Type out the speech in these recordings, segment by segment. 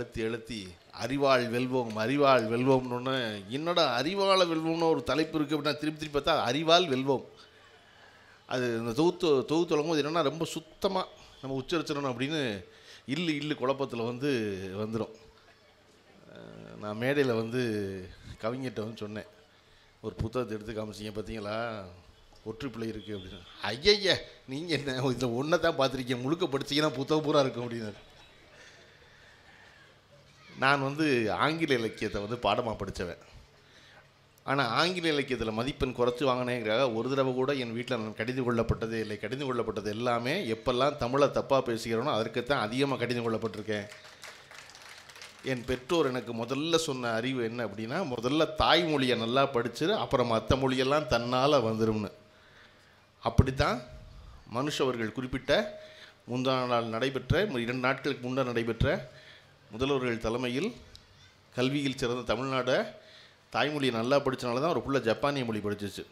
அழுத்தி அழுத்தி அறிவாள் வெல்வோம் அறிவாள் வெல்வோம்னு, என்னோட அறிவாளை வெல்வோம்னு ஒரு தலைப்பு இருக்குது அப்படின்னா திருப்பி திருப்பி பார்த்தா அறிவால் வெல்வோம். அது இந்த தொகுத்து தொடங்கும் போது என்னென்னா ரொம்ப சுத்தமாக நம்ம உச்சரிச்சிடணும் அப்படின்னு இல்லு குழப்பத்தில் வந்துடும். நான் மேடையில் கவிஞர்கிட்ட சொன்னேன், ஒரு புத்தகத்தை எடுத்து காமிச்சிங்க பார்த்தீங்களா, ஒற்றுப்பிள்ளை இருக்குது அப்படின்னு. ஐய நீங்கள் என்ன இதில் ஒன்றை தான் பார்த்துருக்கீங்க, முழுக்க படிச்சிங்கன்னா புத்தகம் பூரா இருக்கும் அப்படின்னாரு. நான் ஆங்கில இலக்கியத்தை பாடமாக படித்தவன். ஆனால் ஆங்கில இலக்கியத்தில் மதிப்பெண் குறைச்சி வாங்கினேங்கிறாக ஒரு தடவை கூட என் வீட்டில் நான் கடிந்து கொள்ளப்பட்டதே இல்லை. கடிந்து கொள்ளப்பட்டது எல்லாமே எப்பெல்லாம் தமிழை தப்பாக பேசுகிறோனோ அதற்குத்தான் அதிகமாக கடிந்து கொள்ளப்பட்டிருக்கேன். என் பெற்றோர் எனக்கு முதல்ல சொன்ன அறிவு என்ன அப்படின்னா, முதல்ல தாய்மொழியை நல்லா படிச்சு அப்புறம் மற்ற மொழியெல்லாம் தன்னால் வந்துடும்னு. அப்படித்தான் மனுஷவர்கள் குறிப்பிட்ட முந்தா நாள் நடைபெற்ற 2 நாட்களுக்கு முன்னர் நடைபெற்ற முதல்வர்கள் தலைமையில் கல்வியில் சிறந்த தமிழ்நாடை தாய்மொழியை நல்லா படித்தனால தான் ஒரு புள்ள ஜப்பானிய மொழி படிச்சிச்சு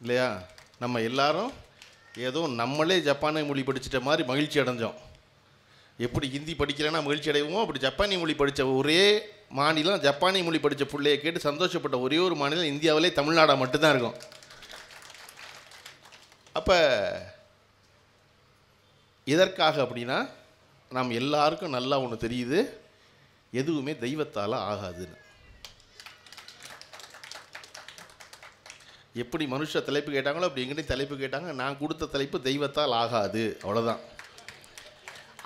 இல்லையா? நம்ம எல்லாரும் ஏதோ நம்மளே ஜப்பானிய மொழி படிச்சிட்ட மாதிரி மகிழ்ச்சி அடைஞ்சோம். எப்படி ஹிந்தி படிக்கிறேன்னா மகிழ்ச்சி அடைவோமோ அப்படி ஜப்பானிய மொழி படித்த ஒரே மாநிலம், ஜப்பானிய மொழி படித்த பிள்ளையை கேட்டு சந்தோஷப்பட்ட ஒரே ஒரு மாநிலம் இந்தியாவிலே தமிழ்நாடாக மட்டும்தான் இருக்கும். அப்போ எதற்காக அப்படின்னா, நாம் எல்லாருக்கும் நல்லா ஒன்று தெரியுது, எதுவுமே தெய்வத்தால் ஆகாதுன்னு. எப்படி மனுஷ தலைப்பு கேட்டாங்களோ அப்படி எங்கிட்ட தலைப்பு கேட்டாங்க. நான் கொடுத்த தலைப்பு தெய்வத்தால் ஆகாது, அவ்வளோதான்.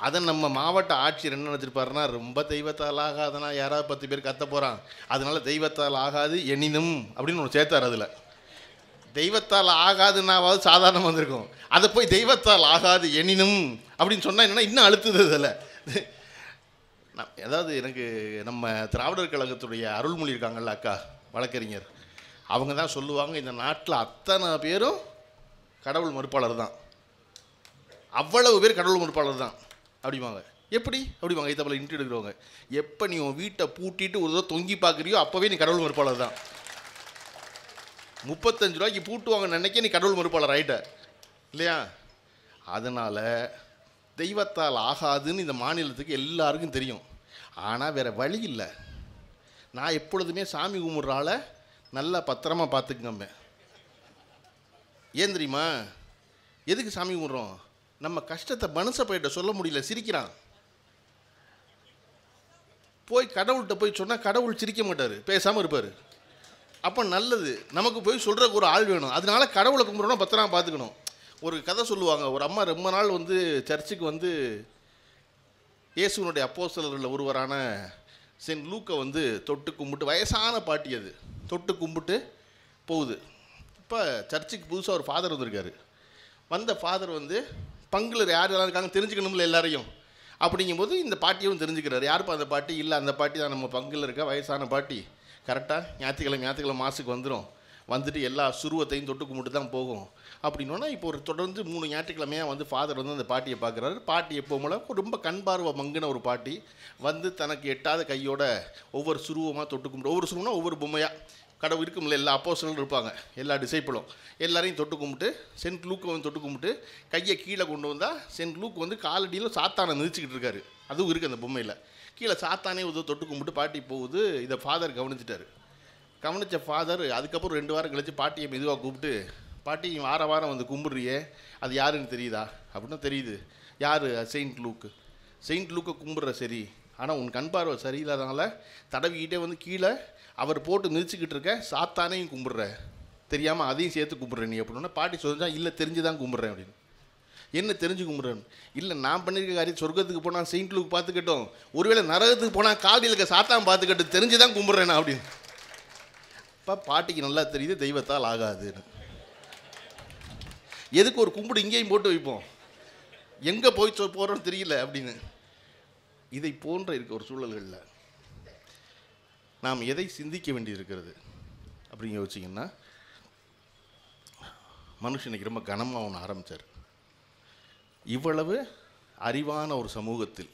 அதை நம்ம மாவட்ட ஆட்சியர் என்ன நினச்சிருப்பாருன்னா, ரொம்ப தெய்வத்தால் ஆகாதுன்னா யாராவது 10 பேர் கத்த போகிறான், அதனால தெய்வத்தால் ஆகாது எனினும் அப்படின்னு ஒன்று சேர்த்தார். அதில் தெய்வத்தால் ஆகாதுன்னாவது சாதாரணம் வந்திருக்கும், அதை போய் தெய்வத்தால் ஆகாது எனினும் அப்படின்னு சொன்னால் என்னென்னா இன்னும் அழுத்துது. அதில் அதாவது எனக்கு நம்ம திராவிடர் கழகத்துடைய அருள்மொழி இருக்காங்கல்ல அக்கா, வழக்கறிஞர், அவங்க தான் சொல்லுவாங்க, இந்த நாட்டில் அத்தனை பேரும் கடவுள் மறுப்பாளர் தான், அவ்வளவு பேர் கடவுள் மறுப்பாளர் தான் அப்படிவாங்க. எப்படி அப்படிவாங்க? இதை போல் இன்ட்ரி எடுக்கிறவங்க, எப்போ நீ உன் வீட்டை பூட்டிட்டு ஒரு தடவை தொங்கி பார்க்குறியோ அப்போவே நீ கடவுள் மறுப்பாளர் தான். 35 ரூபாய்க்கு பூட்டுவாங்க நினைக்க நீ கடவுள் மறுப்பாளர் ஆகிட்ட இல்லையா? அதனால் தெய்வத்தால் ஆகாதுன்னு இந்த மாநிலத்துக்கு எல்லாருக்கும் தெரியும். ஆனால் வேறு வழி இல்லை. நான் எப்பொழுதுமே சாமி கும்பிட்றால நல்லா பத்திரமா பார்த்துக்குங்க. ஏன் தெரியுமா? எதுக்கு சாமி கும்பிட்றோம்? நம்ம கஷ்டத்தை மனுஷ போயிட்ட சொல்ல முடியல, சிரிக்கிறான். போய் கடவுள்கிட்ட போய் சொன்னால் கடவுள் சிரிக்க மாட்டார், பேசாமல் இருப்பார். அப்போ நல்லது, நமக்கு போய் சொல்கிறக்கு ஒரு ஆள் வேணும். அதனால கடவுளை கும்பிட்றோம், பத்திரமா பார்த்துக்கணும். ஒரு கதை சொல்லுவாங்க, ஒரு அம்மா ரொம்ப நாள் சர்ச்சுக்கு இயேசுனுடைய அப்போஸ்தலர்களில் ஒருவரான சென்ட் லூக்கை தொட்டு கும்பிட்டு, வயசான பாட்டி, அது தொட்டு கும்பிட்டு போகுது. இப்போ சர்ச்சுக்கு புதுசாக ஒரு ஃபாதர் வந்திருக்காரு. வந்த ஃபாதர் பங்குல யார் யாரும் இருக்காங்க தெரிஞ்சுக்கணும்ல எல்லாரையும். அப்படிங்கும்போது இந்த பாட்டியும் தெரிஞ்சுக்கிறாரு. யாருப்பா அந்த பாட்டி? இல்லை, அந்த பாட்டி தான் நம்ம பங்கில் இருக்க வயசான பாட்டி. கரெக்டாக ஞாயிற்றுக்கிழமை மாதத்துக்கு வந்துட்டு எல்லா சுருவத்தையும் தொட்டு கும்பிட்டு தான் போகும் அப்படின்னோன்னா, இப்போ ஒரு தொடர்ந்து 3 ஞாயிற்றுக்கிழமையாக ஃபாதர் அந்த பாட்டியை பார்க்குறாரு. பாட்டி எப்போவுமே ரொம்ப கண் பார்வை மங்கின ஒரு பாட்டி தனக்கு எட்டாத கையோட ஒவ்வொரு சுருவமாக தொட்டு கும்பிட்டு, ஒவ்வொரு சுருவம்னா ஒவ்வொரு பொம்மையாக, கடவுள் இருக்கும்ல, எல்லா அப்போஸ்தலர்களும் இருப்பாங்க, எல்லா டிசைப்பிளும் எல்லாரையும் தொட்டு கும்பிட்டு சென்ட் லூக்கை தொட்டு கும்பிட்டு கையை கீழே கொண்டு வந்தால் சென்ட் லூக் காலடியில் சாத்தானை மிதிச்சுக்கிட்டு இருக்காரு. அதுவும் இருக்குது அந்த பொம்மையில். கீழே சாத்தானே தொட்டு கும்பிட்டு பாட்டி போகுது. இதை ஃபாதர் கவனிச்சிட்டாரு. கவனித்த ஃபாதர் அதுக்கப்புறம் 2 வாரம் கழித்து பாட்டியை மெதுவாக கூப்பிட்டு, பாட்டி வாரம் கும்பிட்றியே, அது யாருன்னு தெரியுதா? அப்படின்னா தெரியுது. யார்? செயின்ட் லூக்கை கும்பிட்ற, சரி, ஆனால் உன் கண் பார்வை சரியில்லாதனால தடவிக்கிட்டே கீழே அவர் போட்டு மிதிச்சுக்கிட்டு இருக்க சாத்தானையும் கும்பிட்ற, தெரியாமல் அதையும் சேர்த்து கும்பிட்ற நீ அப்படின்னா, பாட்டி சொல்லிச்சா, இல்லை தெரிஞ்சு தான் கும்பிட்றேன் அப்படின்னு. என்ன தெரிஞ்சு கும்பிட்றேன்னு? இல்லை, நான் பண்ணியிருக்க காரியம் சொர்க்கத்துக்கு போனால் செயின்ட் லூக் பார்த்துக்கிட்டோம், ஒருவேளை நரகத்துக்கு போனால் காலில் இருக்க சாத்தான் பார்த்துக்கிட்டு தெரிஞ்சு தான் கும்பிட்றேன் அப்படின்னு. இப்போ பாட்டிக்கு நல்லா தெரியுது தெய்வத்தால் ஆகாதுன்னு. எதுக்கு ஒரு கும்பிடு இங்கேயும் போட்டு வைப்போம், எங்கே போய் போகிறோன்னு தெரியல அப்படின்னு. இதை போன்ற இருக்க ஒரு சூழல்களில் நாம் எதை சிந்திக்க வேண்டியிருக்கிறது அப்படிங்க வச்சிங்கன்னா, மனுஷனுக்கு ரொம்ப கனமாக ஒன்று ஆரம்பித்தார். இவ்வளவு அறிவான ஒரு சமூகத்தில்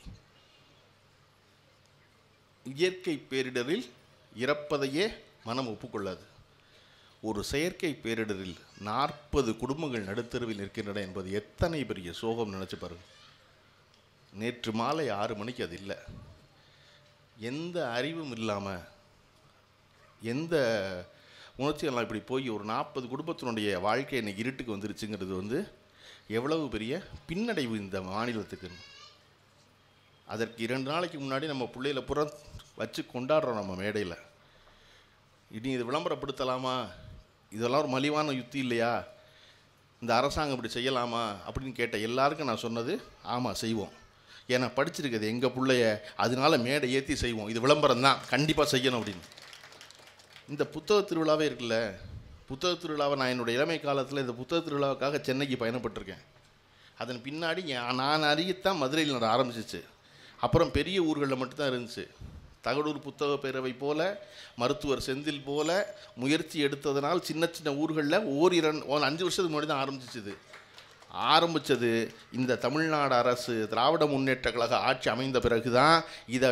இயற்கை பேரிடரில் இறப்பதையே மனம் ஒப்புக்கொள்ளாது. ஒரு செயற்கை பேரிடரில் 40 குடும்பங்கள் நடுத்தருவில் நிற்கின்றன என்பது எத்தனை பெரிய சோகம் நினச்சி பாருங்க. நேற்று மாலை 6 மணிக்கு அது இல்லை. எந்த அறிவும் இல்லாமல், எந்த உணர்ச்சியெல்லாம் இப்படி போய் ஒரு 40 குடும்பத்தினுடைய வாழ்க்கை இன்னைக்கு இருட்டுக்கு வந்துருச்சுங்கிறது வந்து எவ்வளவு பெரிய பின்னடைவு இந்த மாநிலத்துக்கு. அதற்கு 2 நாளைக்கு முன்னாடி நம்ம பிள்ளைகளை புறம் வச்சு கொண்டாடுறோம் நம்ம மேடையில். இனி இது விளம்பரப்படுத்தலாமா, இதெல்லாம் ஒரு மலிவான யுக்தி இல்லையா, இந்த அரசாங்கம் இப்படி செய்யலாமா அப்படின்னு கேட்ட எல்லாருக்கும் நான் சொன்னது, ஆமாம் செய்வோம். ஏன்னா படிச்சிருக்குது எங்கள் பிள்ளைய, அதனால மேடை ஏற்றி செய்வோம், இது விளம்பரம் தான், கண்டிப்பாக செய்யணும் அப்படின்னு. இந்த புத்தக திருவிழாவே இருக்குல்ல, புத்தக திருவிழாவை நான் என்னுடைய இளமை காலத்தில் இந்த புத்தக திருவிழாவுக்காக சென்னைக்கு பயணப்பட்டிருக்கேன். அதன் பின்னாடி நான் அறியத்தான் மதுரையில் நட ஆரம்பிச்சிச்சு. அப்புறம் பெரிய ஊர்களில் மட்டும்தான் இருந்துச்சு. தகடூர் புத்தக பேரவை போல, மருத்துவர் செந்தில் போல முயற்சி எடுத்ததனால் சின்ன சின்ன ஊர்களில் 5 வருஷத்துக்கு முன்னாடி தான் ஆரம்பித்தது. இந்த தமிழ்நாடு அரசு திராவிட முன்னேற்ற கழக ஆட்சி அமைந்த பிறகு தான் இதை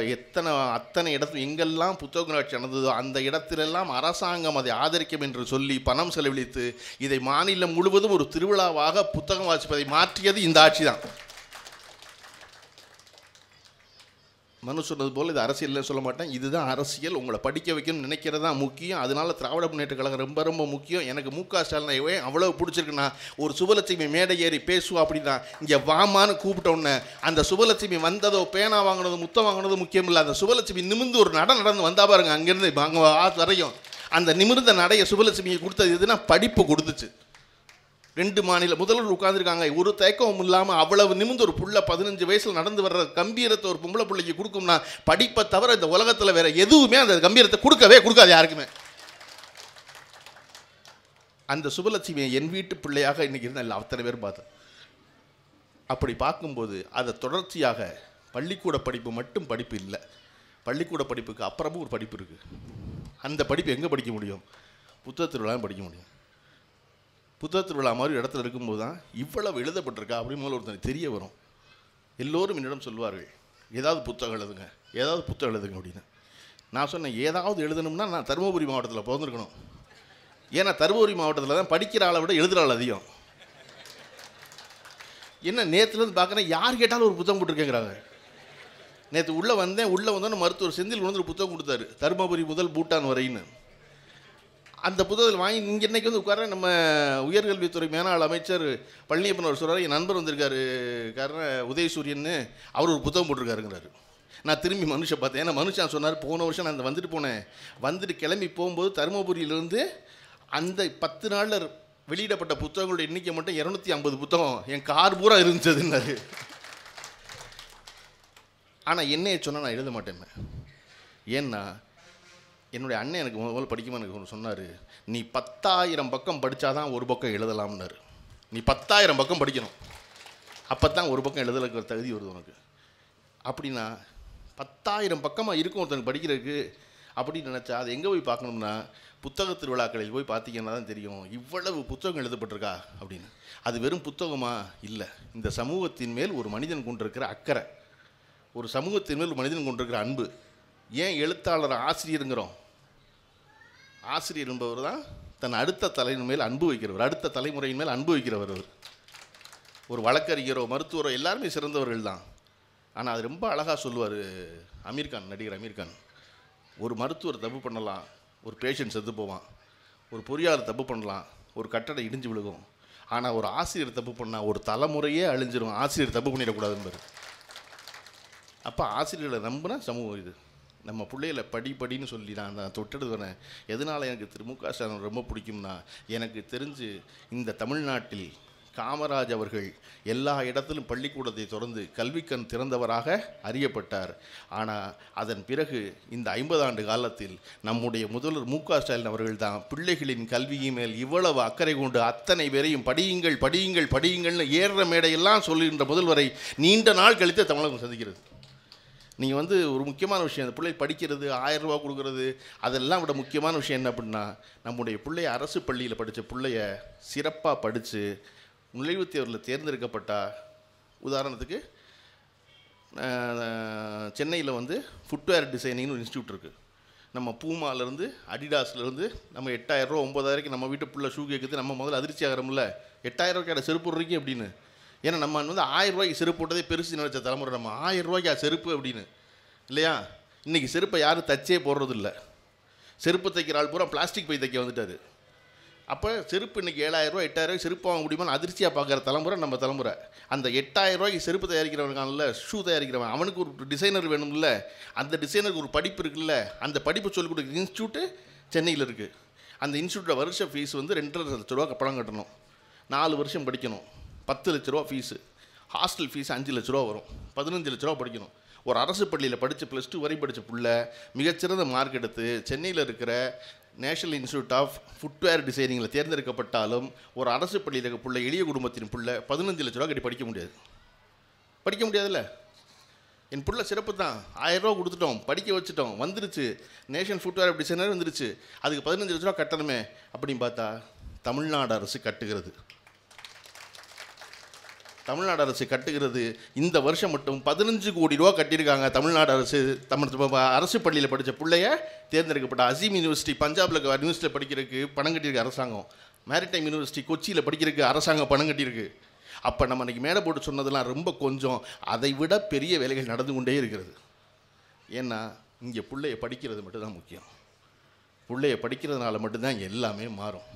அத்தனை இடத்துல எங்கெல்லாம் புத்தக கண்காட்சி நடந்ததோ அந்த இடத்திலெல்லாம் அரசாங்கம் அதை ஆதரிக்கும் என்று சொல்லி பணம் செலவழித்து இதை மாநிலம் முழுவதும் ஒரு திருவிழாவாக புத்தகம் வாசிப்பதை மாற்றியது இந்த ஆட்சி தான். மனு சொன்னது போல் இது அரசியல்னு சொல்ல மாட்டேன், இதுதான் அரசியல். உங்களை படிக்க வைக்கணும்னு நினைக்கிறது தான் முக்கியம். அதனால திராவிட முன்னேற்ற கழகம் ரொம்ப ரொம்ப முக்கியம். எனக்கு மு.க. ஸ்டாலின் அவ்வளவு பிடிச்சிருக்குண்ணா. ஒரு சுபலட்சுமி மேடை ஏறி பேசுவா அப்படின்னா இங்கே வாமான்னு கூப்பிட்டோன்னே அந்த சுபலட்சுமி வந்ததோ பேனா வாங்கினதோ முத்தம் வாங்கினதோ முக்கியம் இல்லை, அந்த சுபலட்சுமி நிமிர்ந்து ஒரு நடந்து வந்தா பாருங்க, அங்கேருந்து அங்கே வரையும் அந்த நிமிர்ந்த நடைய சுபலட்சுமியை கொடுத்தது எதுனா படிப்பு கொடுத்துச்சு. 2 மாநில முதல்வர் உட்காந்துருக்காங்க, ஒரு தயக்கமும் இல்லாமல் அவ்வளவு நிமிர்ந்து ஒரு புள்ள 15 வயசில் நடந்து வர்ற கம்பீரத்தை ஒரு பொம்பளை பிள்ளைக்கு கொடுக்கும்னா படிப்பை தவிர இந்த உலகத்தில் வேற எதுவுமே அந்த கம்பீரத்தை கொடுக்காது யாருக்குமே. அந்த சுபலட்சுமியை என் வீட்டு பிள்ளையாக இன்னைக்கு இருந்தால் இல்லை அத்தனை பேர் பார்த்தேன். அப்படி பார்க்கும்போது அதை தொடர்ச்சியாக பள்ளிக்கூட படிப்பு மட்டும் படிப்பு இல்லை, பள்ளிக்கூட படிப்புக்கு அப்புறமும் ஒரு படிப்பு இருக்குது. அந்த படிப்பு எங்கே படிக்க முடியும்? புத்தக திருவிழா படிக்க முடியும். புத்தக திருவிழா மாதிரி இடத்துல இருக்கும்போது தான் இவ்வளவு எழுதப்பட்டிருக்கா அப்படின்னு முதல்ல ஒருத்தர் தெரிய வரும். எல்லோரும் என்னிடம் சொல்வார்கள், ஏதாவது புத்தகம் எழுதுங்க அப்படின்னு. நான் சொன்னேன், ஏதாவது எழுதணும்னா நான் தருமபுரி மாவட்டத்தில் பிறந்திருக்கணும். ஏன்னா தருமபுரி மாவட்டத்தில் தான் படிக்கிற ஆளை விட எழுதுகிற ஆள் அதிகம். என்ன நேற்றுலேருந்து பார்க்குறேன், யார் கேட்டாலும் ஒரு புத்தகம் போட்டுருக்கேங்கிறாங்க. நேற்று உள்ளே வந்தோன்னு மருத்துவர் செந்தில் ஒரு புத்தகம் கொடுத்தாரு, தருமபுரி முதல் பூட்டான் வரைன்னு. அந்த புத்தகத்தில் வாங்கி இங்கே இன்றைக்கி வந்து உட்கார நம்ம உயர்கல்வித்துறை மேனாள் அமைச்சர் பழனியப்பன் அவர் சொல்கிறார், என் நண்பர் வந்திருக்காரு உதயசூரியன்னு, அவர் ஒரு புத்தகம் போட்டிருக்காருங்கிறாரு. நான் திரும்பி மனுஷன் பார்த்தேன். ஏன்னா மனுஷன் சொன்னார், போன வருஷம் நான் வந்துட்டு கிளம்பி போகும்போது தருமபுரியிலேருந்து அந்த 10 நாளில் வெளியிடப்பட்ட புத்தகங்களுடைய எண்ணிக்கை மட்டும் 250 புத்தகம் என் கார் பூரா இருந்துச்சுன்னாரு. ஆனால் என்னைய சொன்னால் நான் எழுத மாட்டேன். ஏன்னா என்னுடைய அண்ணன் எனக்கு முதல்ல படிக்குமா எனக்கு ஒன்று சொன்னார், நீ 10,000 பக்கம் படித்தாதான் ஒரு பக்கம் எழுதலாம்னாரு. நீ 10,000 பக்கம் படிக்கணும், அப்போ தான் ஒரு பக்கம் எழுதலுக்கு தகுதி வருது உனக்கு. அப்படின்னா 10,000 பக்கமாக இருக்கும் ஒருத்தனுக்கு படிக்கிறதுக்கு அப்படின்னு நினச்சா அது எங்கே போய் பார்க்கணும்னா புத்தக திருவிழாக்களில் போய் பார்த்தீங்கன்னா தான் தெரியும் இவ்வளவு புத்தகம் எழுதப்பட்டிருக்கா அப்படின்னு. அது வெறும் புத்தகமா இல்லை, இந்த சமூகத்தின் மேல் ஒரு மனிதன் கொண்டிருக்கிற அக்கறை, ஒரு சமூகத்தின் மேல் ஒரு மனிதன் கொண்டிருக்கிற அன்பு. ஏன் எழுத்தாளர் ஆசிரியருங்கிறோம்? ஆசிரியர் என்பவர் தான் தன் அடுத்த தலைமுறை மேல் அன்பு வைக்கிறவர், அடுத்த தலைமுறையின் மேல் அன்பு வைக்கிறவர். அவர் ஒரு வழக்கறிஞரோ மருத்துவரோ எல்லாருமே சிறந்தவர்கள் தான். ஆனால் அது ரொம்ப அழகாக சொல்லுவார் நடிகர் அமீர்கான். ஒரு மருத்துவர் தப்பு பண்ணலாம், ஒரு பேஷண்ட் செத்து போவான். ஒரு பொறியாளர் தப்பு பண்ணலாம், ஒரு கட்டடம் இடிஞ்சு விழுகும். ஆனால் ஒரு ஆசிரியர் தப்பு பண்ணால் ஒரு தலைமுறையே அழிஞ்சிடும். ஆசிரியர் தப்பு பண்ணிடக்கூடாதுன்னு. அப்போ ஆசிரியர்களை நம்பினா சமூகம் இது. நம்ம பிள்ளைகளை படின்னு சொல்லி நான் தொட்டெடுக்கிறேன். எதனால் எனக்கு மு.க. ஸ்டாலின் ரொம்ப பிடிக்கும்னா, எனக்கு தெரிஞ்சு இந்த தமிழ்நாட்டில் காமராஜ் அவர்கள் எல்லா இடத்திலும் பள்ளிக்கூடத்தை திறந்து கல்விக்கண் திறந்தவராக அறியப்பட்டார். ஆனால் அதன் பிறகு இந்த 50 ஆண்டு காலத்தில் நம்முடைய முதல்வர் மு.க. ஸ்டாலின் அவர்கள் தான் பிள்ளைகளின் கல்வியின் மேல் இவ்வளவு அக்கறை கொண்டு அத்தனை பேரையும் படியுங்கள்னு ஏறுற மேடையெல்லாம் சொல்லுகின்ற முதல்வரை நீண்ட நாள் கழித்து தமிழகம் சந்திக்கிறது. நீங்கள் ஒரு முக்கியமான விஷயம், அந்த பிள்ளை படிக்கிறது, 1000 ரூபா கொடுக்குறது, அதெல்லாம் விட முக்கியமான விஷயம் என்ன அப்படின்னா, நம்முடைய பிள்ளைய அரசு பள்ளியில் படித்த பிள்ளைய சிறப்பாக படித்து நுழைவுத் தேர்வில் தேர்ந்தெடுக்கப்பட்டா, உதாரணத்துக்கு சென்னையில் ஃபுட்வேர் டிசைனிங்னு ஒரு இன்ஸ்டியூட் இருக்குது. நம்ம பூமாலேருந்து அடிடாஸ்லேருந்து நம்ம 8,000 ரூபா 9,000 நம்ம வீட்டு பிள்ளை ஷூ கேட்குது, நம்ம முதல்ல அதிர்ச்சி ஆகிறோம்ல, 8,000 ரூபாய்க்கு செருப்பு வரைக்கும் அப்படின்னு ஏன்னா நம்ம வந்து 1000 ரூபாய்க்கு செருப்பு போட்டதே பெருசு நினச்ச தலைமுறை. நம்ம 1000 ரூபாய்க்கு செருப்பு அப்படின்னு இல்லையா? இன்றைக்கி செருப்பை யாரும் தச்சே போடுறது இல்லை. செருப்பு தைக்கிற ஆள் பூரா பிளாஸ்டிக் பை தைக்க வந்துட்டார். அப்போ செருப்பு இன்றைக்கி 7000 ரூபா 8000 ரூபாய்க்கு செருப்பு வாங்க முடியுமான்னு அதிர்ச்சியாக பார்க்குற தலைமுறை நம்ம தலைமுறை. அந்த 8000 ரூபாய்க்கு செருப்பு தயாரிக்கிறவனுக்கான ஷூ தயாரிக்கிறவன் அவனுக்கு ஒரு டிசைனர் வேணும்ல, அந்த டிசைனருக்கு ஒரு படிப்பு இருக்குல்ல, அந்த படிப்பு சொல்லிக் கொடுக்குற இன்ஸ்டியூட்டு சென்னையில் இருக்குது. அந்த இன்ஸ்டியூட்டோட வருஷ ஃபீஸ் வந்து 2.5 லட்ச ரூபா பணம் கட்டணும். 4 வருஷம் படிக்கணும். 10 லட்ச ரூபா ஃபீஸு. ஹாஸ்டல் ஃபீஸ் 5 லட்ச ரூபா வரும். 15 லட்ச ரூபா படிக்கணும். ஒரு அரசு பள்ளியில் படித்து +2 வரை படித்த புள்ள மிகச்சிறந்த மார்க் எடுத்து சென்னையில் இருக்கிற நேஷனல் இன்ஸ்டியூட் ஆஃப் ஃபுட்வேர் டிசைனிங்கில் தேர்ந்தெடுக்கப்பட்டாலும் ஒரு அரசு பள்ளியில் இருக்க புள்ள, எளிய குடும்பத்தின் புள்ள 15 லட்ச ரூபா கட்டி படிக்க முடியாது. படிக்க முடியாதுல்ல. என் புள்ள சிறப்பு தான், 1000 ரூபா கொடுத்துட்டோம், படிக்க வச்சுட்டோம், வந்துருச்சு, நேஷனல் ஃபுட்வேர் டிசைனர் வந்துருச்சு, அதுக்கு 15 லட்ச ரூபா கட்டணுமே அப்படின்னு பார்த்தா தமிழ்நாடு அரசு கட்டுகிறது. தமிழ்நாடு அரசு கட்டுகிறது. இந்த வருஷம் மட்டும் 15 கோடி ரூபா கட்டியிருக்காங்க தமிழ்நாடு அரசு. அரசு பள்ளியில் படித்த பிள்ளைய தேர்ந்தெடுக்கப்பட்ட அசீம் யூனிவர்சிட்டி பஞ்சாபில் யூனிவர்சிட்டியில் படிக்கிறதுக்கு பணம் கட்டியிருக்கு அரசாங்கம். மேரிடைம் யூனிவர்சிட்டி கொச்சியில் படிக்கிறதுக்கு அரசாங்கம் பணம் கட்டியிருக்கு. அப்போ நம்ம இன்றைக்கி மேடை போட்டு சொன்னதெல்லாம் ரொம்ப கொஞ்சம். அதை விட பெரிய வேலைகள் நடந்து கொண்டே இருக்கிறது. ஏன்னா இங்கே பிள்ளைய படிக்கிறது மட்டும்தான் முக்கியம். பிள்ளைய படிக்கிறதுனால மட்டும்தான் எல்லாமே மாறும்.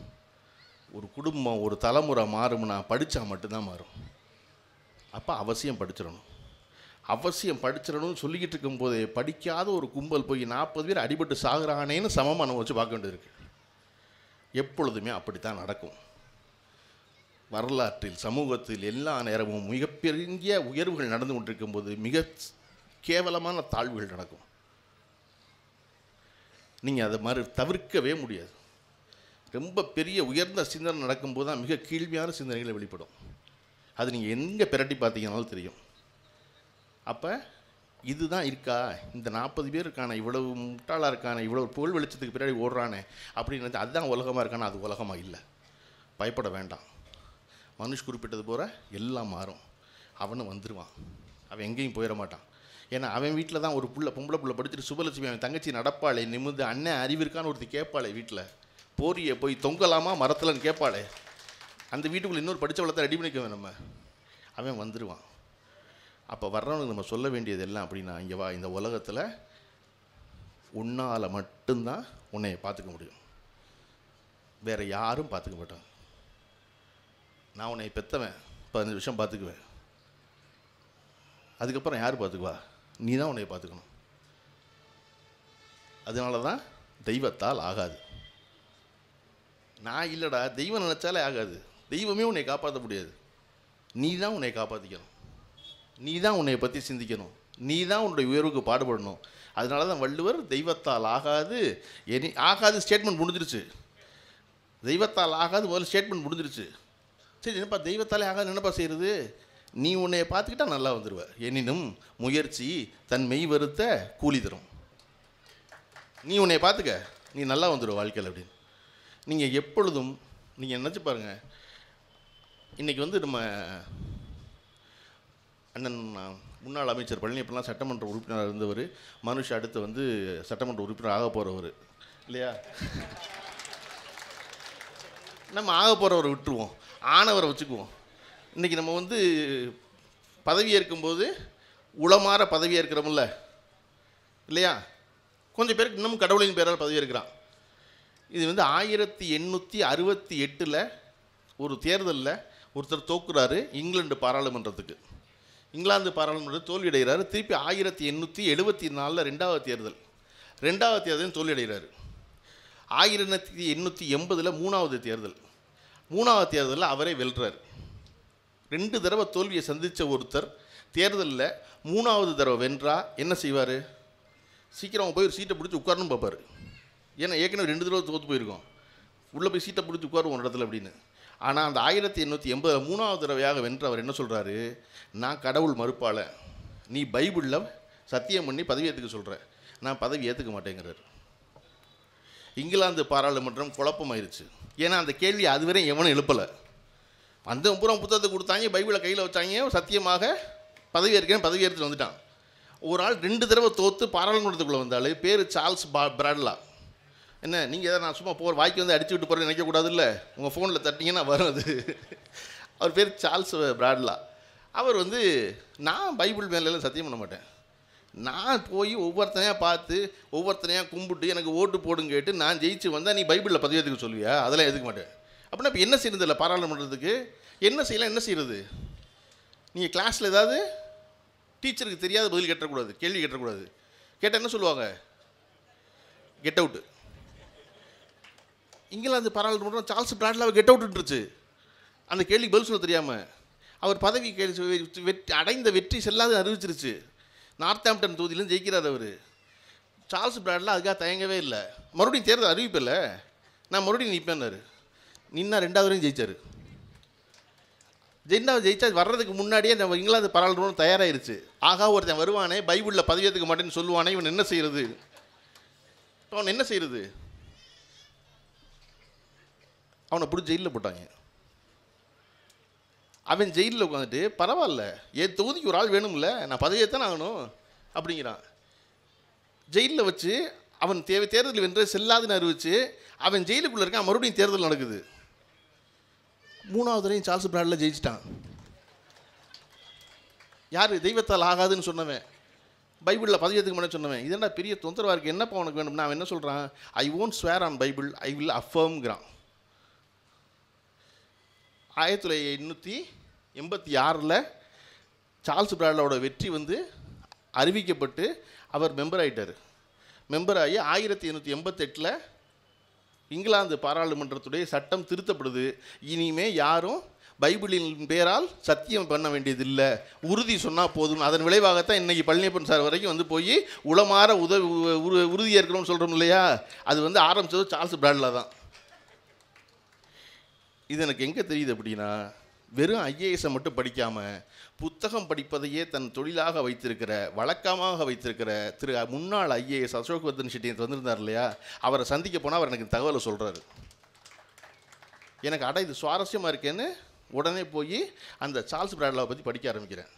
ஒரு குடும்பம் ஒரு தலைமுறை மாறும்னா படித்தா மட்டும்தான் மாறும். அப்போ அவசியம் படிச்சிடணும்னு சொல்லிக்கிட்டு இருக்கும்போதே படிக்காத ஒரு கும்பல் போய் 40 பேர் அடிபட்டு சாகுறானேன்னு சமமாக நம்ம வச்சு பார்க்க வேண்டியது இருக்குது. எப்பொழுதுமே அப்படித்தான் நடக்கும். வரலாற்றில் சமூகத்தில் எல்லா நேரமும் மிகப்பெரிய உயர்வுகள் நடந்து கொண்டிருக்கும் போது மிக கேவலமான தாழ்வுகள் நடக்கும். நீங்கள் அதை மாதிரி தவிர்க்கவே முடியாது. ரொம்ப பெரிய உயர்ந்த சிந்தனை நடக்கும்போது தான் மிக கீழ்மையான சிந்தனைகளை வெளிப்படும். அது நீங்கள் எங்கே பிரட்டி பார்த்தீங்கன்னாலும் தெரியும். அப்போ இதுதான் இருக்கா, இந்த 40 பேர் இருக்கானே, இவ்வளவு முட்டாளாக இருக்கானே, இவ்வளவு புகழ் வெளிச்சத்துக்கு பின்னாடி ஓடுறானே அப்படின்னு அதுதான் உலகமாக இருக்கானே, அது உலகமாக இல்லை. பயப்பட வேண்டாம். மனுஷ் குறிப்பிட்டது போகிற எல்லாம் மாறும். அவனும் வந்துடுவான். அவன் எங்கேயும் போயிட மாட்டான். ஏன்னா அவன் வீட்டில் தான் ஒரு பொம்பளை புள்ள படிச்சுட்டு சுபலட்சுமி அவன் தங்கச்சி நடப்பாளே, நிமிந்து அண்ணன் அறிவிற்கான்னு ஒருத்தி கேட்பாளே, வீட்டில் போரியை போய் தொங்கலாமா மரத்துலன்னு கேட்பாளே, அந்த வீட்டுக்குள்ளே இன்னொரு படித்த வளத்தை ரெடி பண்ணிக்குவேன் நம்ம. அவன் வந்துடுவான். அப்போ வர்றவனுக்கு நம்ம சொல்ல வேண்டியது எல்லாம் அப்படின்னா, இங்கே வா, இந்த உலகத்தில் உன்னால் மட்டும்தான் உன்னைய பார்த்துக்க முடியும். வேறு யாரும் பார்த்துக்க மாட்டாங்க. நான் உன்னை பெற்றவன் 15 வருஷம் பார்த்துக்குவேன். அதுக்கப்புறம் யார் பார்த்துக்குவா? நீ தான் உன்னைய பார்த்துக்கணும். அதனால தான் தெய்வத்தால் ஆகாது. நான் இல்லைடா, தெய்வம் நினச்சாலே ஆகாது. தெய்வமே உன்னை காப்பாற்ற முடியாது. நீ தான் உன்னை காப்பாற்றிக்கணும். நீ தான் உன்னை பற்றி சிந்திக்கணும். நீ தான் உன்னுடைய உயர்வுக்கு பாடுபடணும். அதனால தான் வள்ளுவர் தெய்வத்தால் ஆகாது ஆகாது ஸ்டேட்மெண்ட் முடிஞ்சிருச்சு. தெய்வத்தால் ஆகாது முதல்ல ஸ்டேட்மெண்ட் முடிஞ்சிருச்சு. சரி, என்னப்பா தெய்வத்தாலே ஆகாது என்னப்பா செய்கிறது? நீ உன்னைய பார்த்துக்கிட்டா நல்லா வந்துடுவ. எனினும் முயற்சி தன் மெய் வருத்த கூலி தரும். நீ உன்னைய பார்த்துக்க, நீ நல்லா வந்துடுவ வாழ்க்கையில் அப்படின்னு. நீங்கள் எப்பொழுதும் நீங்கள் நினச்சி பாருங்கள். இன்றைக்கி வந்து நம்ம அண்ணன் முன்னாள் அமைச்சர் பழனியப்பெல்லாம் சட்டமன்ற உறுப்பினராக இருந்தவர். மனுஷ் அடுத்து வந்து சட்டமன்ற உறுப்பினர் ஆக போகிறவர் இல்லையா? நம்ம ஆக போகிறவரை விட்டுருவோம், ஆனவரை வச்சுக்குவோம். இன்றைக்கி நம்ம வந்து பதவி ஏற்கும்போது உளமாற பதவி ஏற்கிறோம்ல இல்லையா? கொஞ்சம் பேருக்கு இன்னமும் கடவுளின் பேரால் பதவி ஏற்கிறான். இது வந்து 1868 ஒரு தேர்தலில் ஒருத்தர் தோக்குறாரு இங்கிலாந்து பாராளுமன்றத்துக்கு. இங்கிலாந்து பாராளுமன்றத்தில் தோல்வியடைகிறார். திருப்பி 1874 ரெண்டாவது தேர்தல் தோல்வியடைகிறார். 1880 மூணாவது தேர்தலில் அவரே வெல்றார். 2 தடவை தோல்வியை சந்தித்த ஒருத்தர் தேர்தலில் 3வது தடவை வென்றா என்ன செய்வார்? சீக்கிரம் போய் ஒரு சீட்டை பிடிச்சி உட்காரணும் பார்ப்பார். ஏன்னா ஏற்கனவே 2 தடவை தோற்று போயிருக்கோம், உள்ளே போய் சீட்டை பிடிச்சி உட்காருவோம் இடத்துல அப்படின்னு. ஆனால் அந்த 1880 3வது தடவையாக வென்ற அவர் என்ன சொல்கிறாரு? நான் கடவுள் மறுப்பாள, நீ பைபிளில் சத்தியம் பண்ணி பதவி ஏற்றுக்க சொல்கிற, நான் பதவி ஏற்றுக்க மாட்டேங்கிறார். இங்கிலாந்து பாராளுமன்றம் குழப்பமாயிருச்சு. ஏன்னா அந்த கேள்வி அதுவரை எவனும் எழுப்பலை. அந்த பூரா புத்தகத்தை கொடுத்தாங்க, பைபிளை கையில் வச்சாங்க, சத்தியமாக பதவி ஏற்றுன்னு வந்துட்டான். ஒரு ஆள் 2 தடவை தோற்று பாராளுமன்றத்துக்குள்ளே வந்தால் பேர் சார்ல்ஸ் பிராட்லா. என்ன நீங்கள் எதாவது நான் சும்மா வாய்க்கு வந்து அடிச்சு விட்டு போகிறேன்னு நினைக்கக்கூடாது இல்லை? உங்கள் ஃபோனில் தட்டிங்கன்னா வரும் அது. அவர் பேர் சார்ல்ஸ் பிராட்லா. அவர் வந்து நான் பைபிள் மேலெல்லாம் சத்தியம் பண்ண மாட்டேன். நான் போய் ஒவ்வொருத்தனையாக பார்த்து ஒவ்வொருத்தனையாக கும்பிட்டு எனக்கு ஓட்டு போடுன்னு கேட்டு நான் ஜெயிச்சு வந்தால் நீ பைபிளில் பதிவேற்றுக்க சொல்லுவியா? அதெல்லாம் எதுக்க மாட்டேன். அப்படின்னா இப்போ என்ன செய்யறது இல்லை பாராளுமன்றத்துக்கு என்ன செய்யலாம்? என்ன செய்கிறது? நீங்கள் கிளாஸில் ஏதாவது டீச்சருக்கு தெரியாத பதில் கேட்டக்கூடாது, கேள்வி கேட்டக்கூடாது. கேட்டால் என்ன சொல்லுவாங்க? Get out. இங்கிலாந்து பாராளுமன்றம் சார்ல்ஸ் பிராட்லாவை கெட் அவுட்டுருச்சு அந்த கேள்விக்கு பதில் சொல்ல தெரியாமல். அவர் பதவி அடைந்த வெற்றி செல்லாது அறிவிச்சிருச்சு. நார்த்தாம்ப்டன் தொகுதியிலும் ஜெயிக்கிறார் அவர். சார்ல்ஸ் பிராட்லா அதுக்காக தயங்கவே இல்லை. மறுபடியும் தேர்தல் அறிவிப்பில்லை, நான் மறுபடியும் நிற்பேன்னாரு. நின்னா 2வது வரையும் ஜெயிச்சார். 2வது ஜெயிச்சா வர்றதுக்கு முன்னாடியே நம்ம இங்கிலாந்து பாராளுமன்றம் தயாராகிருச்சு. ஆகா ஒருத்தன் வருவானே பைபிளில் பதிவேற்றுக்க மாட்டேன்னு சொல்லுவானே, இவன் என்ன செய்கிறது? அவன் என்ன செய்கிறது? அவனை பிடிச்சி ஜெயிலில் போட்டாங்க. அவன் ஜெயிலில் உட்காந்துட்டு பரவாயில்ல என் தொகுதிக்கு ஒரு ஆள் வேணும்ல, நான் பதவியேற்றானே ஆகணும் அப்படிங்கிறான். ஜெயிலில் வச்சு அவன் தேர்தல் வென்று செல்லாதுன்னு அறிவிச்சு அவன் ஜெயிலுக்குள்ளே இருக்கான். மறுபடியும் தேர்தல் நடக்குது. 3வது வரையும் சார்ல்ஸ் பிராட்லா ஜெயிச்சிட்டான். யார்? தெய்வத்தால் ஆகாதுன்னு சொன்னவன், பைபிளில் பதிவேற்றுக்க மாட்டேன்னு சொன்னவன். இதெல்லாம் பெரிய தொந்தரவாக இருக்குது. என்னப்பா உனக்கு வேணும்? நான் என்ன சொல்கிறான்? I won't swear on Bible, I will அஃபர்ம்ங்கிறான். 1886 சார்ல்ஸ் பிராட்லாவோட வெற்றி வந்து அறிவிக்கப்பட்டு அவர் மெம்பர் ஆகிட்டார். மெம்பர் ஆகி 1888 இங்கிலாந்து பாராளுமன்றத்துடைய சட்டம் திருத்தப்படுது. இனிமே யாரும் பைபிளின் பேரால் சத்தியம் பண்ண வேண்டியதில்லை, உறுதி சொன்னால் போதும். அதன் விளைவாகத்தான் இன்றைக்கி பழனியப்பன் சார் வரைக்கும் வந்து போய் உளமாற உறுதி ஏற்கணும்னு சொல்கிறோம் இல்லையா? அது வந்து ஆரம்பித்தது சார்ல்ஸ் பிராட்லா தான். இது எனக்கு எங்கே தெரியுது அப்படின்னா, வெறும் ஐஏஎஸை மட்டும் படிக்காமல் புத்தகம் படிப்பதையே தன் தொழிலாக வைத்திருக்கிற, வழக்கமாக வைத்திருக்கிற முன்னாள் ஐஏஎஸ் அசோக் வர்தன் ஷெட்டி வந்திருந்தார் இல்லையா? அவரை சந்திக்க போனால் அவர் எனக்கு தகவலை சொல்கிறாரு. எனக்கு இது சுவாரஸ்யமாக இருக்கேன்னு உடனே போய் அந்த சார்ல்ஸ் பிராட்லாவை பற்றி படிக்க ஆரம்பிக்கிறேன்.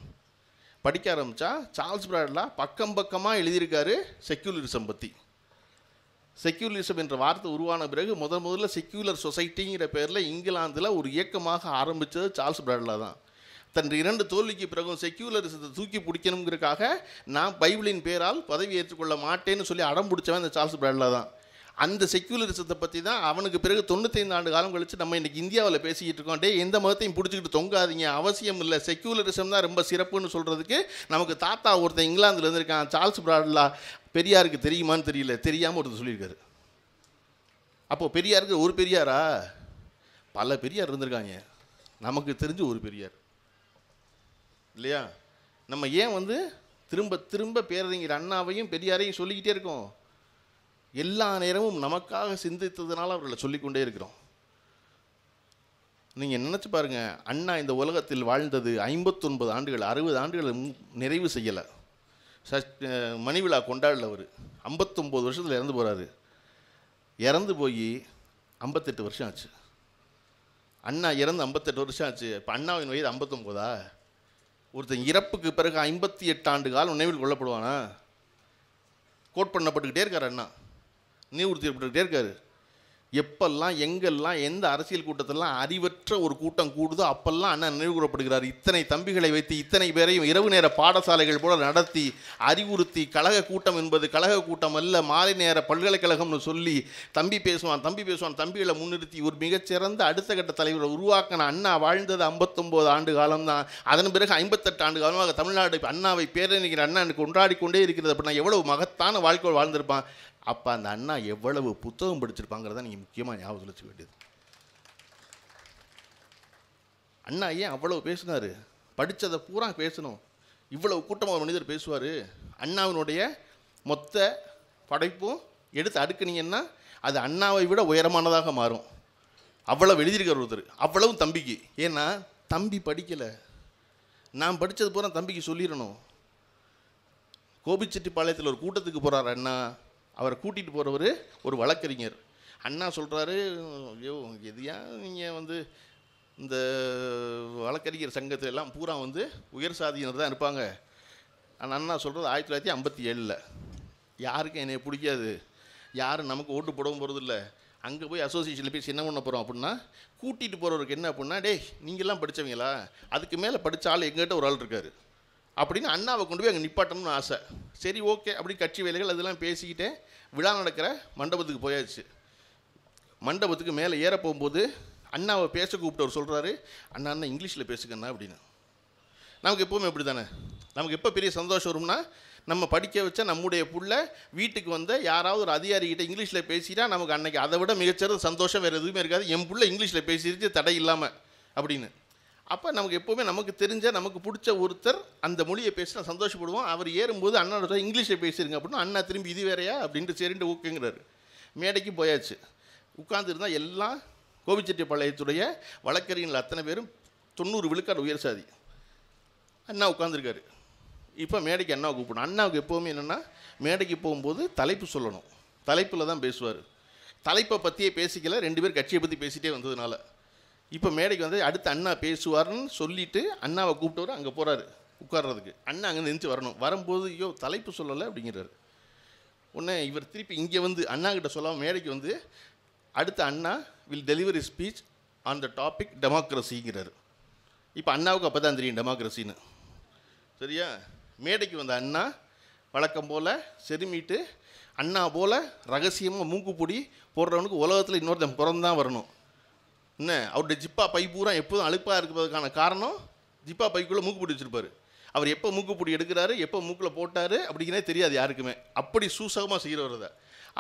படிக்க ஆரம்பித்தா சார்ல்ஸ் பிராட்லா பக்கம் பக்கமாக எழுதியிருக்காரு செக்யூலரிசம் பற்றி. செக்யூலரிசம் என்ற வார்த்தை உருவான பிறகு முதல்ல செக்யூலர் சொசைட்டிங்கிற பேரில் இங்கிலாந்தில் ஒரு இயக்கமாக ஆரம்பித்தது சார்ல்ஸ் பிராட்லா தான். தன் 2 தோல்விக்கு பிறகும் செக்யூலரிசத்தை தூக்கி பிடிக்கணுங்கிறதுக்காக நான் பைபிளின் பேரால் பதவி ஏற்றுக்கொள்ள மாட்டேன்னு சொல்லி அடம் பிடிச்சவன் அந்த சார்ல்ஸ் பிராட்லா தான். அந்த செக்யூலரிசத்தை பற்றி தான் அவனுக்கு பிறகு 95 ஆண்டு காலம் கழித்து நம்ம இன்றைக்கி இந்தியாவில் பேசிக்கிட்டு இருக்கோம். எந்த மதத்தையும் பிடிச்சிக்கிட்டு தொங்காதீங்க, அவசியம் இல்லை, செக்யூலரிசம் தான் ரொம்ப சிறப்புன்னு சொல்கிறதுக்கு நமக்கு தாத்தா ஒருத்தன் இங்கிலாந்தில் இருந்திருக்கான். சார்ல்ஸ் பிராட்லா பெரியாருக்கு தெரியுமான்னு தெரியல, தெரியாமல் ஒருத்தர் சொல்லியிருக்காரு. அப்போது பெரியாருக்கு ஒரு பெரியாரா? பல பெரியார் இருந்திருக்காங்க. நமக்கு தெரிஞ்சு ஒரு பெரியார் இல்லையா? நம்ம ஏன் வந்து திரும்ப திரும்ப பேரறிஞர் அண்ணாவையும் பெரியாரையும் சொல்லிக்கிட்டே இருக்கோம்? எல்லா நேரமும் நமக்காக சிந்தித்ததுனால அவர்களை சொல்லிக்கொண்டே இருக்கிறோம். நீங்கள் நினச்சி பாருங்கள், அண்ணா இந்த உலகத்தில் வாழ்ந்தது 59 ஆண்டுகள், 60 ஆண்டுகளை நிறைவு செய்யலை. மணிவிழா கொண்டாடல. அவர் 59 வருஷத்தில் இறந்து போகிறாரு. இறந்து போய் 58 வருஷம் ஆச்சு. அண்ணா இறந்து 58 வருஷம் ஆச்சு. இப்போ அண்ணாவின் வயது 59ஆ? ஒருத்தன் இறப்புக்கு பிறகு 58 ஆண்டு காலம் நினைவில் கொள்ளப்படுவானா? கோட் பண்ணப்பட்டுக்கிட்டே இருக்கார் அண்ணா, நினைவுறுத்தப்பட்டுக்கிட்டே இருக்கார். எப்பெல்லாம் எங்கெல்லாம் எந்த அரசியல் கூட்டத்திலாம் அறிவற்ற ஒரு கூட்டம் கூடுதோ அப்பெல்லாம் அண்ணா நினைவு கூறப்படுகிறார். இத்தனை தம்பிகளை வைத்து இத்தனை பேரையும் இரவு நேர பாடசாலைகள் போல நடத்தி அறிவுறுத்தி, கழக கூட்டம் என்பது கழக கூட்டம் அல்ல, மாலை நேர பல்கலைக்கழகம்னு சொல்லி தம்பி பேசுவான் தம்பிகளை முன்னிறுத்தி ஒரு மிகச்சிறந்த அடுத்த கட்ட தலைவரை உருவாக்கின அண்ணா வாழ்ந்தது 59 ஆண்டு காலம்தான். அதன் பிறகு 58 ஆண்டு காலமாக தமிழ்நாடு அண்ணாவை பேரறிஞர் அண்ணா கொண்டாடி கொண்டே இருக்கிறது. அப்படின்னா எவ்வளவு மகத்தான வாழ்க்கை வாழ்ந்திருப்பான். அப்போ அந்த அண்ணா எவ்வளவு புத்தகம் படிச்சிருப்பாங்கிறத நீங்கள் முக்கியமாக ஞாபகம் வச்சுக்க வேண்டியது. அண்ணா ஏன் அவ்வளவு பேசினார்? படித்ததை பூரா பேசணும். இவ்வளவு கூட்டமாக ஒரு மனிதர் பேசுவார். அண்ணாவினுடைய மொத்த படைப்பும் எடுத்து அடுக்குனீங்கன்னா அது அண்ணாவை விட உயரமானதாக மாறும். அவ்வளவு எழுதியிருக்கார் ஒருத்தர், அவ்வளவும் தம்பிக்கு. ஏன்னா தம்பி படிக்கலை, நான் படித்தது பூரா தம்பிக்கு சொல்லிடணும். கோபிச்செட்டிப்பாளையத்தில் ஒரு கூட்டத்துக்கு போகிறார் அண்ணா. அவரை கூட்டிகிட்டு போகிறவர் ஒரு வழக்கறிஞர். அண்ணா சொல்கிறாரு, ஐயோ எதையா நீங்கள் வந்து இந்த வழக்கறிஞர் சங்கத்தில் எல்லாம் பூரா வந்து உயர் சாதியினர் தான் இருப்பாங்க. ஆனால் அண்ணா சொல்கிறது 1957 யாருக்கும் என்னை பிடிக்காது, யாரும் நமக்கு ஓட்டு போடவும் போகிறதில்ல, அங்கே போய் அசோசியேஷனில் பேசி என்ன பண்ண போகிறோம் அப்படின்னா, கூட்டிகிட்டு போகிறவருக்கு என்ன அப்படின்னா, டேய் நீங்கள்லாம் படித்தவங்களா, அதுக்கு மேலே படித்த ஆள் எங்கிட்ட ஒரு ஆள் இருக்கார் அப்படின்னு அண்ணாவை கொண்டு போய் அங்கே நிப்பாட்டணும்னு ஆசை. சரி ஓகே அப்படி கட்சி வேலைகள் அதெல்லாம் பேசிக்கிட்டே விழா நடக்கிற மண்டபத்துக்கு போயாச்சு. மண்டபத்துக்கு மேலே ஏற போகும்போது அண்ணாவை பேச கூப்பிட்டவர் சொல்கிறாரு, அண்ணா அண்ணா இங்கிலீஷில் பேசுங்கண்ணா அப்படின்னு. நமக்கு எப்போவுமே அப்படி தானே, நமக்கு எப்போ பெரிய சந்தோஷம் வரும்னா, நம்ம படிக்க வச்ச நம்முடைய புள்ள வீட்டுக்கு வந்த யாராவது ஒரு அதிகாரிகிட்ட இங்கிலீஷில் பேசிட்டா நமக்கு அன்றைக்கி அதை விட மிகச்சிறந்த சந்தோஷம் வேறு எதுவுமே இருக்காது. என் புள்ள இங்கிலீஷில் பேசிடுச்சு தடை இல்லாமல் அப்படின்னு. அப்போ நமக்கு எப்போவுமே நமக்கு தெரிஞ்ச நமக்கு பிடிச்ச ஒருத்தர் அந்த மொழியை பேசினா சந்தோஷப்படுவோம். அவர் ஏறும்போது அண்ணா இங்கிலீஷில் பேசிடுங்க அப்படின்னா அண்ணா திரும்பி இது வேறையா அப்படின்ட்டு சரின்ட்டு ஊக்குங்கிறாரு. மேடைக்கு போயாச்சு. உட்கார்ந்துருந்தால் எல்லாம் கோபிச்செட்டிப்பாளையத்துடைய வழக்கறிஞர்கள் அத்தனை பேரும் 90 விழுக்காடு உயர் சாதி. அண்ணா உட்காந்துருக்காரு. இப்போ மேடைக்கு அண்ணாவை கூப்பிடணும். அண்ணாவுக்கு எப்போவுமே என்னென்னா, மேடைக்கு போகும்போது தலைப்பு சொல்லணும், தலைப்பில் தான் பேசுவார். தலைப்பை பற்றியே பேசிக்கல, 2 பேர் கட்சியை பற்றி பேசிகிட்டே வந்ததுனால. இப்போ மேடைக்கு வந்து அடுத்து அண்ணா பேசுவார்னு சொல்லிவிட்டு அண்ணாவை கூப்பிட்டவர் அங்கே போகிறாரு உட்கார்றதுக்கு. அண்ணா அங்கே நின்று வரணும். வரும்போது ஐயோ தலைப்பு சொல்லலை அப்படிங்கிறாரு. உடனே இவர் திருப்பி இங்கே வந்து அண்ணா கிட்ட சொல்லாமல் மேடைக்கு வந்து அடுத்த Anna will delivery speech on the topic டெமோக்ரஸிங்கிறார். இப்போ அண்ணாவுக்கு அப்போ தான் தெரியும் டெமோக்ரஸின்னு. சரியா? மேடைக்கு வந்த அண்ணா வழக்கம் போல் செருமிட்டு அண்ணா போல் ரகசியமாக மூக்குப்பொடி போடுறவனுக்கு உலகத்தில் இன்னொருத்தன் பிறந்தான் வரணும். என்ன அவருடைய ஜிப்பா பை பூரா எப்போதும் அழுப்பாக இருக்கிறதுக்கான காரணம், ஜிப்பா பைக்குள்ளே மூக்குப்பொடி வச்சுருப்பார். அவர் எப்போ மூக்குப்பொடி எடுக்கிறாரு, எப்போ மூக்கில் போட்டார் அப்படிங்கிறே தெரியாது யாருக்குமே. அப்படி சூசகமாக செய்கிறவர் அதை.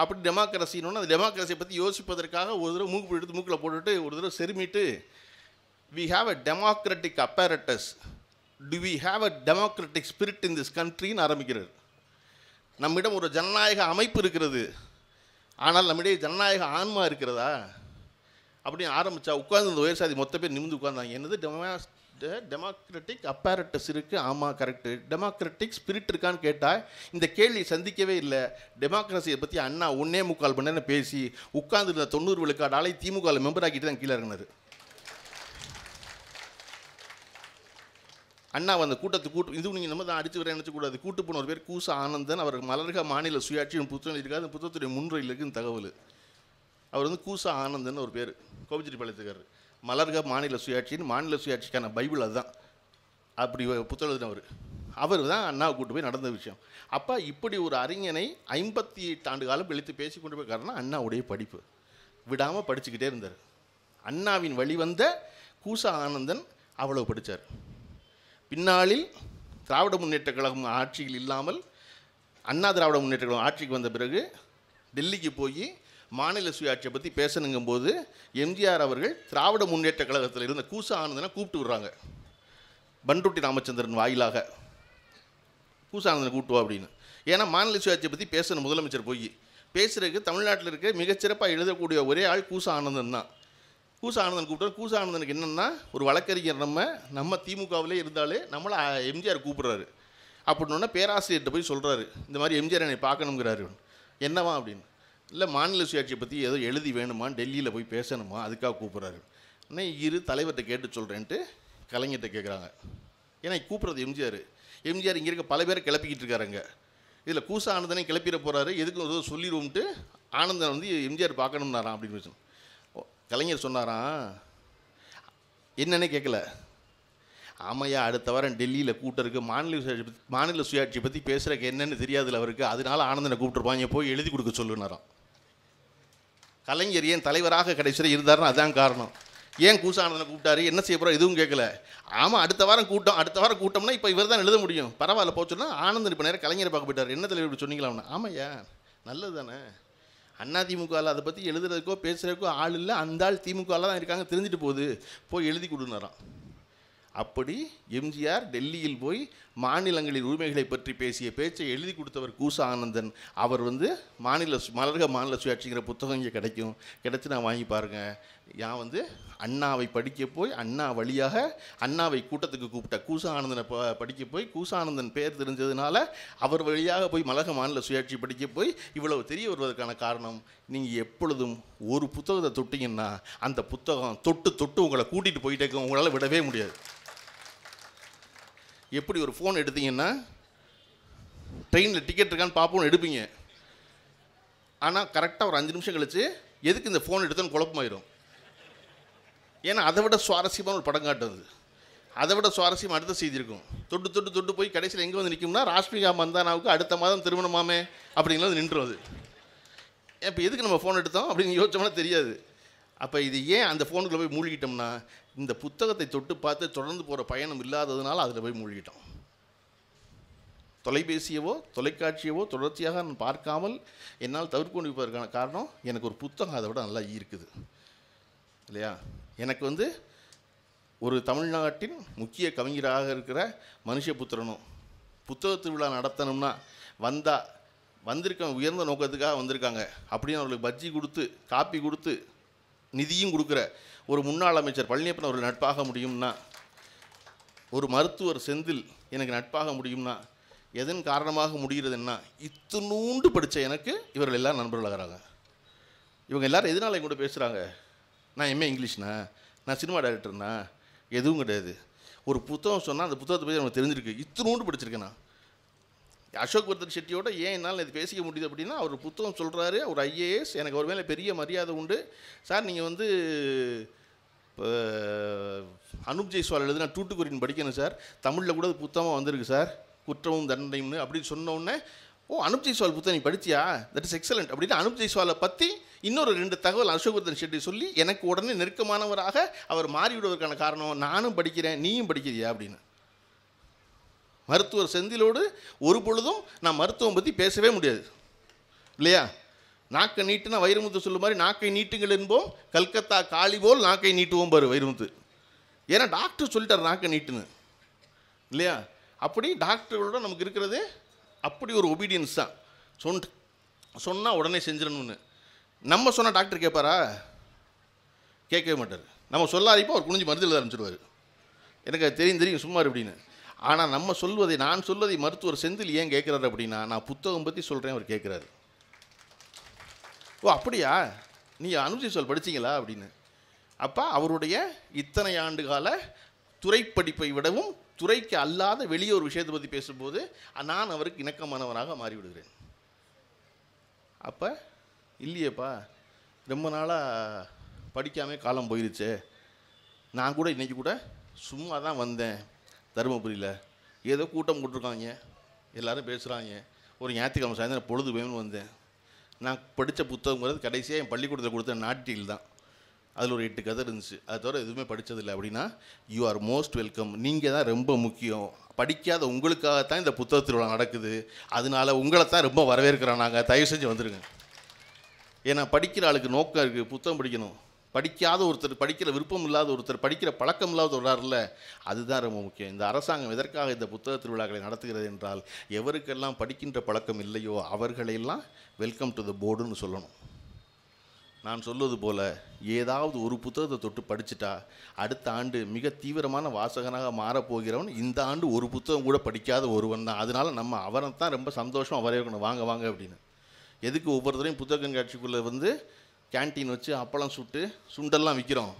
அப்படி டெமோக்ரஸின்னு அந்த டெமோக்ரஸியை பற்றி யோசிப்பதற்காக ஒரு தடவை மூக்குப்பொடி எடுத்து மூக்கில் போட்டுட்டு ஒரு தடவை செருமிட்டு, we have a democratic apparatus, do we have a democratic spirit in this country ன்னு ஆரம்பிக்கிறார். நம்மிடம் ஒரு ஜனநாயக அமைப்பு இருக்கிறது, ஆனால் நம்மிடையே ஜனநாயக ஆன்மா இருக்கிறதா அப்படின்னு ஆரம்பித்தா உட்கார்ந்து உயர் சாதி மொத்த பேர் நிமிந்து உட்கார்ந்தாங்க. என்னது டெமோக்ராட்டிக் அப்பேரட்டஸ் இருக்குது, ஆமாம் கரெக்டு. டெமோக்ராட்டிக் ஸ்பிரிட் இருக்கான்னு கேட்டால் இந்த கேள்வி சந்திக்கவே இல்லை. டெமோக்ரஸியை பற்றி அண்ணா 1.25 மணி நேரம் பேசி உட்கார்ந்துருந்த 90 விழுக்காடு ஆளை திமுகவில் மெம்பர் ஆக்கிட்டு தான் கீழே இறங்கினார். அண்ணா அந்த கூட்டத்துக்கு இது நீங்கள் நம்ம தான் அடித்து வர நினச்சக்கூடாது. கூட்டு போன ஒரு பேர் கூசா ஆனந்தன், அவர் மலர்க மாநில சுயாட்சியின் புத்தகம் இருக்காது. அந்த புத்தகத்துடைய முன்னுரையில் இருக்குன்னு தகவல். அவர் வந்து கூசா ஆனந்தன் ஒரு பேர், கோபிச்செட்டிப்பாளையத்துக்காரர். மலர்க மாநில சுயாட்சின்னு, மாநில சுயாட்சிக்கான பைபிள் அதுதான். அப்படி புத்தகம் எழுதினவர். அவர் தான் அண்ணாவை கூட்டு போய் நடந்த விஷயம். அப்போ இப்படி ஒரு அறிஞனை 58 ஆண்டு காலம் கழித்து பேசி கொண்டு போய் காரணம் அண்ணாவுடைய படிப்பு. விடாமல் படிச்சுக்கிட்டே இருந்தார். அண்ணாவின் வழிவந்த கூசா ஆனந்தன் அவ்வளோ படித்தார். பின்னாளில் திராவிட முன்னேற்ற கழகம் ஆட்சியில் இல்லாமல் அண்ணா திராவிட முன்னேற்ற கழகம் ஆட்சிக்கு வந்த பிறகு டெல்லிக்கு போய் மாநில சுயாட்சியை பற்றி பேசணுங்கும்போது எம்ஜிஆர் அவர்கள் திராவிட முன்னேற்ற கழகத்தில் இருந்த கூசா ஆனந்தனை கூப்பிட்டு விடுறாங்க. பண்ருட்டி ராமச்சந்திரன் வாயிலாக கூசா ஆனந்தனை கூப்பிட்டுவா அப்படின்னு. ஏன்னா மாநில சுயாட்சியை பற்றி பேசணும் முதலமைச்சர் போய் பேசுகிறதுக்கு தமிழ்நாட்டில் இருக்க மிகச்சிறப்பாக எழுதக்கூடிய ஒரே ஆள் கூசா ஆனந்தன் தான். கூசா ஆனந்தன் கூப்பிட்டார். கூசா ஆனந்தனுக்கு என்னென்னா, ஒரு வழக்கறிஞர் நம்ம திமுகவிலே இருந்தாலே நம்மளை எம்ஜிஆர் கூப்பிட்றாரு அப்படின்னா பேராசிரியர்கிட்ட போய் சொல்கிறாரு, இந்த மாதிரி எம்ஜிஆர் என்னை பார்க்கணுங்கிறாரு. என்னவா அப்படின்னு. இல்லை மாநில சுயாட்சியை பற்றி ஏதோ எழுதி வேணுமா, டெல்லியில் போய் பேசணுமா, அதுக்காக கூப்பிட்றாரு. ஆனால் இரு தலைவர்கிட்ட கேட்டு சொல்கிறேன்ட்டு கலைஞர்கிட்ட கேட்குறாங்க. ஏன்னா கூப்பிட்றது எம்ஜிஆர். எம்ஜிஆர் இங்கே இருக்க பல பேரை கிளப்பிக்கிட்டு இருக்காருங்க. இதில் கூசா ஆனந்தனை கிளப்பிட போகிறாரு, எதுக்கு ஒரு சொல்லிடுவோம்ட்டு ஆனந்தன் வந்து எம்ஜிஆர் பார்க்கணும்னாரான் அப்படின்னு வச்சு. கலைஞர் சொன்னாராம், என்னன்னே கேட்கல. ஆமையா அடுத்த வாரம் டெல்லியில் கூட்டம் இருக்குது, மாநில சுயாட்சி பற்றி பேசுகிறக்கு என்னென்னு தெரியாதுல்ல அவருக்கு, அதனால ஆனந்தனை கூப்பிட்டுருப்பாங்க, போய் எழுதி கொடுக்க சொல்லுனாராம். கலைஞர் ஏன் தலைவராக கடைசியில் இருந்தாருன்னு அதான் காரணம். ஏன் கூசா ஆனந்தனை கூப்பிட்டாரு, என்ன செய்ய போகிறோம் எதுவும் கேட்கல. ஆமாம் அடுத்த வாரம் கூட்டம்னா இப்போ இவர் தான் எழுத முடியும், பரவாயில்ல போச்சுன்னா ஆனந்தன் இப்போ நேரம் கலைஞரை பார்க்க போயிட்டார். என்ன தலைவர் இப்படி சொன்னீங்களா? ஆமையா நல்லது தானே, அண்ணா திமுகவில் அதை பற்றி எழுதுறதுக்கோ பேசுகிறதுக்கோ ஆள் இல்லை, அந்த ஆள் திமுகவில் தான் இருக்காங்க, தெரிஞ்சுட்டு போகுது, போய் எழுதி கொடுனாராம். அப்படி எம்ஜிஆர் டெல்லியில் போய் மாநிலங்களின் உரிமைகளை பற்றி பேசிய பேச்சை எழுதி கொடுத்தவர் கூசா ஆனந்தன். அவர் வந்து மலர்க மாநில சுயாட்சிங்கிற புத்தகம் இங்கே கிடைச்சி நான் வாங்கி பாருங்கள். நான் வந்து அண்ணாவை படிக்க போய் அண்ணா வழியாக அண்ணாவை கூட்டத்துக்கு கூப்பிட்ட கூசா ஆனந்தனை படிக்க போய் கூசா ஆனந்தன் பேர் தெரிஞ்சதுனால அவர் வழியாக போய் மலர்க மாநில சுயாட்சி படிக்க போய் இவ்வளவு தெரிய வருவதற்கான காரணம், நீங்கள் எப்பொழுதும் ஒரு புத்தகத்தை தொட்டிங்கன்னா அந்த புத்தகம் தொட்டு உங்களை கூட்டிகிட்டு போயிட்டே இருக்க, உங்களால் விடவே முடியாது. எப்படி ஒரு ஃபோன் எடுத்தீங்கன்னா ட்ரெயினில் டிக்கெட் இருக்கான்னு பார்ப்போன்னு எடுப்பீங்க, ஆனால் கரெக்டாக ஒரு 5 நிமிஷம் கழிச்சு எதுக்கு இந்த ஃபோன் எடுத்தோன்னு குழப்பமாயிரும். ஏன்னா அதை விட சுவாரஸ்யமான ஒரு படம் காட்டுது, அதை விட சுவாரஸ்யம் அடுத்த செய்தி இருக்கும். தொட்டு தொட்டு தொட்டு போய் கடைசியில் எங்கே வந்து நிற்கும்னா, ராஷ்மிகா மந்தானாவுக்கு அடுத்த மாதம் திருமணமாமே அப்படிங்கிறது நின்றும். அது இப்போ எதுக்கு நம்ம ஃபோன் எடுத்தோம் அப்படின்னு யோசிச்சோம்னா தெரியாது. அப்போ இது ஏன் அந்த ஃபோனுக்குள்ளே போய் மூழ்கிட்டோம்னா, இந்த புத்தகத்தை தொட்டு பார்த்து தொடர்ந்து போகிற பயணம் இல்லாததுனால அதில் போய் மூழ்கிட்டோம். தொலைபேசியவோ தொலைக்காட்சியவோ தொடர்ச்சியாக நான் பார்க்காமல் என்னால் தவிர்க்க முடிப்பதற்கான காரணம், எனக்கு ஒரு புத்தகம் அதை விட நல்லா ஈர்க்குது இல்லையா. எனக்கு வந்து ஒரு தமிழ்நாட்டின் முக்கிய கவிஞராக இருக்கிற மனுஷபுத்திரனும் புத்தக திருவிழா நடத்தணும்னா வந்திருக்க உயர்ந்த நோக்கத்துக்காக வந்திருக்காங்க அப்படின்னு அவர்களுக்கு பஜ்ஜி கொடுத்து காப்பி கொடுத்து நிதியும் கொடுக்குற ஒரு முன்னாள் அமைச்சர் பழனியப்பன் அவர்கள் நட்பாக முடியும்னா, ஒரு மருத்துவர் செந்தில் எனக்கு நட்பாக முடியும்னா, எதன் காரணமாக முடிகிறதுன்னா, இத்தினூண்டு படித்த எனக்கு இவர்கள் எல்லோரும் நண்பர்களாகிறாங்க. இவங்க எல்லோரும் எதனால் என் கூட பேசுகிறாங்க? நான் எம்ஏ இங்கிலீஷ்ண்ணா, நான் சினிமா டைரக்டர்ண்ணா, எதுவும் கிடையாது. ஒரு புத்தகம் சொன்னால் அந்த புத்தகத்தை பற்றி நமக்கு தெரிஞ்சிருக்கு, இத்தினூண்டு படிச்சிருக்கேன். நான் அசோக் வர்தன் ஷெட்டியோட ஏன் என்னால் இது பேசிக்க முடியுது அப்படின்னா, அவர் புத்தகம் சொல்கிறாரு, அவர் ஐஏஎஸ், எனக்கு அவர் மேலே பெரிய மரியாதை உண்டு. சார் நீங்கள் வந்து அனுப் ஜெய்ஸ்வால் எழுதுனா டூட்டுக்குரின் படிக்கணும் சார், தமிழில் கூட புத்தகமாக வந்திருக்கு சார், குற்றமும் தண்டனையும்னு அப்படின்னு சொன்னோடனே, ஓ அனுப் ஜெய்ஸ்வால் புத்தகம் நீ படித்தியா, தட் இஸ் எக்ஸலண்ட் அப்படின்னு அனுப் ஜெய்ஸ்வாலை பற்றி இன்னொரு 2 தகவல் அசோக் வர்தன் ஷெட்டி சொல்லி எனக்கு உடனே நெருக்கமானவராக அவர் மாறிவிடுவதற்கான காரணம், நானும் படிக்கிறேன் நீயும் படிக்கிறியா அப்படின்னு. மருத்துவர் செந்திலோடு ஒரு பொழுதும் நான் மருத்துவம் பற்றி பேசவே முடியாது இல்லையா. நாக்கை நீட்டுனா வைரமுத்து சொல்லும் மாதிரி, நாக்கை நீட்டுங்கள் என்போம் கல்கத்தா காளி போல் நாக்கை நீட்டுவோம் பாரு வைரமுத்து. ஏன்னா டாக்டர் சொல்லிட்டார் நாக்கை நீட்டுன்னு இல்லையா. அப்படி டாக்டர்களோட நமக்கு இருக்கிறது அப்படி ஒரு ஒபீடியன்ஸ் தான். சொன்னால் உடனே செஞ்சிடணும்னு. நம்ம சொன்னால் டாக்டர் கேட்பாரா? கேட்கவே மாட்டார். நம்ம சொல்லாதப்போ அவர் குனிஞ்சு மருந்து எழுத ஆரம்பிச்சிடுவார், எனக்கு அது தெரியும் சும்மா அப்படின்னு. ஆனால் நம்ம சொல்வதை, நான் சொல்வதை மருத்துவர் செந்தில் ஏன் கேட்குறாரு அப்படின்னா, நான் புத்தகம் பற்றி சொல்கிறேன் அவர் கேட்குறாரு. ஓ அப்படியா, நீங்கள் அனுப் ஜெய்ஸ்வால் படிச்சிங்களா அப்படின்னு. அப்போ அவருடைய இத்தனை ஆண்டு கால துறைப்படிப்பை விடவும் துறைக்கு அல்லாத வெளியே ஒரு விஷயத்தை பற்றி பேசும்போது நான் அவருக்கு இணக்கமானவனாக மாறிவிடுகிறேன். அப்போ இல்லையேப்பா, ரொம்ப நாளாக படிக்காமே காலம் போயிருச்சே, நான் கூட இன்றைக்கி கூட சும்மா தான் வந்தேன் தருமபுரியில், ஏதோ கூட்டம் போட்டிருக்காங்க எல்லோரும் பேசுகிறாங்க, ஒரு ஞாயிற்றுக்கிழமை சாயந்தரம் பொழுது வேணும்னு வந்தேன். நான் படித்த புத்தகங்கிறது கடைசியாக என் பள்ளிக்கூடத்தில் கொடுத்த நாட்டில் தான், அதில் ஒரு 8 கதை இருந்துச்சு, அது தவிர எதுவுமே படித்ததில்லை. அப்படின்னா யூ ஆர் மோஸ்ட் வெல்கம், நீங்கள் தான் ரொம்ப முக்கியம், படிக்காத உங்களுக்காகத்தான் இந்த புத்தக திருவிழா நடக்குது, அதனால உங்களை தான் ரொம்ப வரவேற்கிறோம் நாங்கள், தயவு செஞ்சு வந்துடுங்க. ஏன்னா படிக்கிற ஆளுக்கு நோக்கம் இருக்குது, புத்தகம் படிக்கணும். படிக்காத ஒருத்தர், படிக்கிற விருப்பம் இல்லாத ஒருத்தர், படிக்கிற பழக்கம் இல்லாத ஒருவரில், அதுதான் ரொம்ப முக்கியம். இந்த அரசாங்கம் எதற்காக இந்த புத்தக திருவிழாக்களை நடத்துகிறது என்றால், எவருக்கெல்லாம் படிக்கின்ற பழக்கம் இல்லையோ அவர்களெல்லாம் வெல்கம் டு த போர்டுன்னு சொல்லணும். நான் சொல்வது போல் ஏதாவது ஒரு புத்தகத்தை தொட்டு படிச்சுட்டா அடுத்த ஆண்டு மிக தீவிரமான வாசகனாக மாறப்போகிறவன் இந்த ஆண்டு ஒரு புத்தகம் கூட படிக்காத ஒருவன் தான். அதனால் நம்ம அவரை தான் ரொம்ப சந்தோஷமாக வரவேற்கணும், வாங்க வாங்க அப்படின்னு. எதுக்கு ஒவ்வொருத்தரையும் புத்தக கண்காட்சிக்குள்ளே வந்து கேன்டீன் வச்சு அப்பளம் சுட்டு சுண்டெல்லாம் விற்கிறோம்,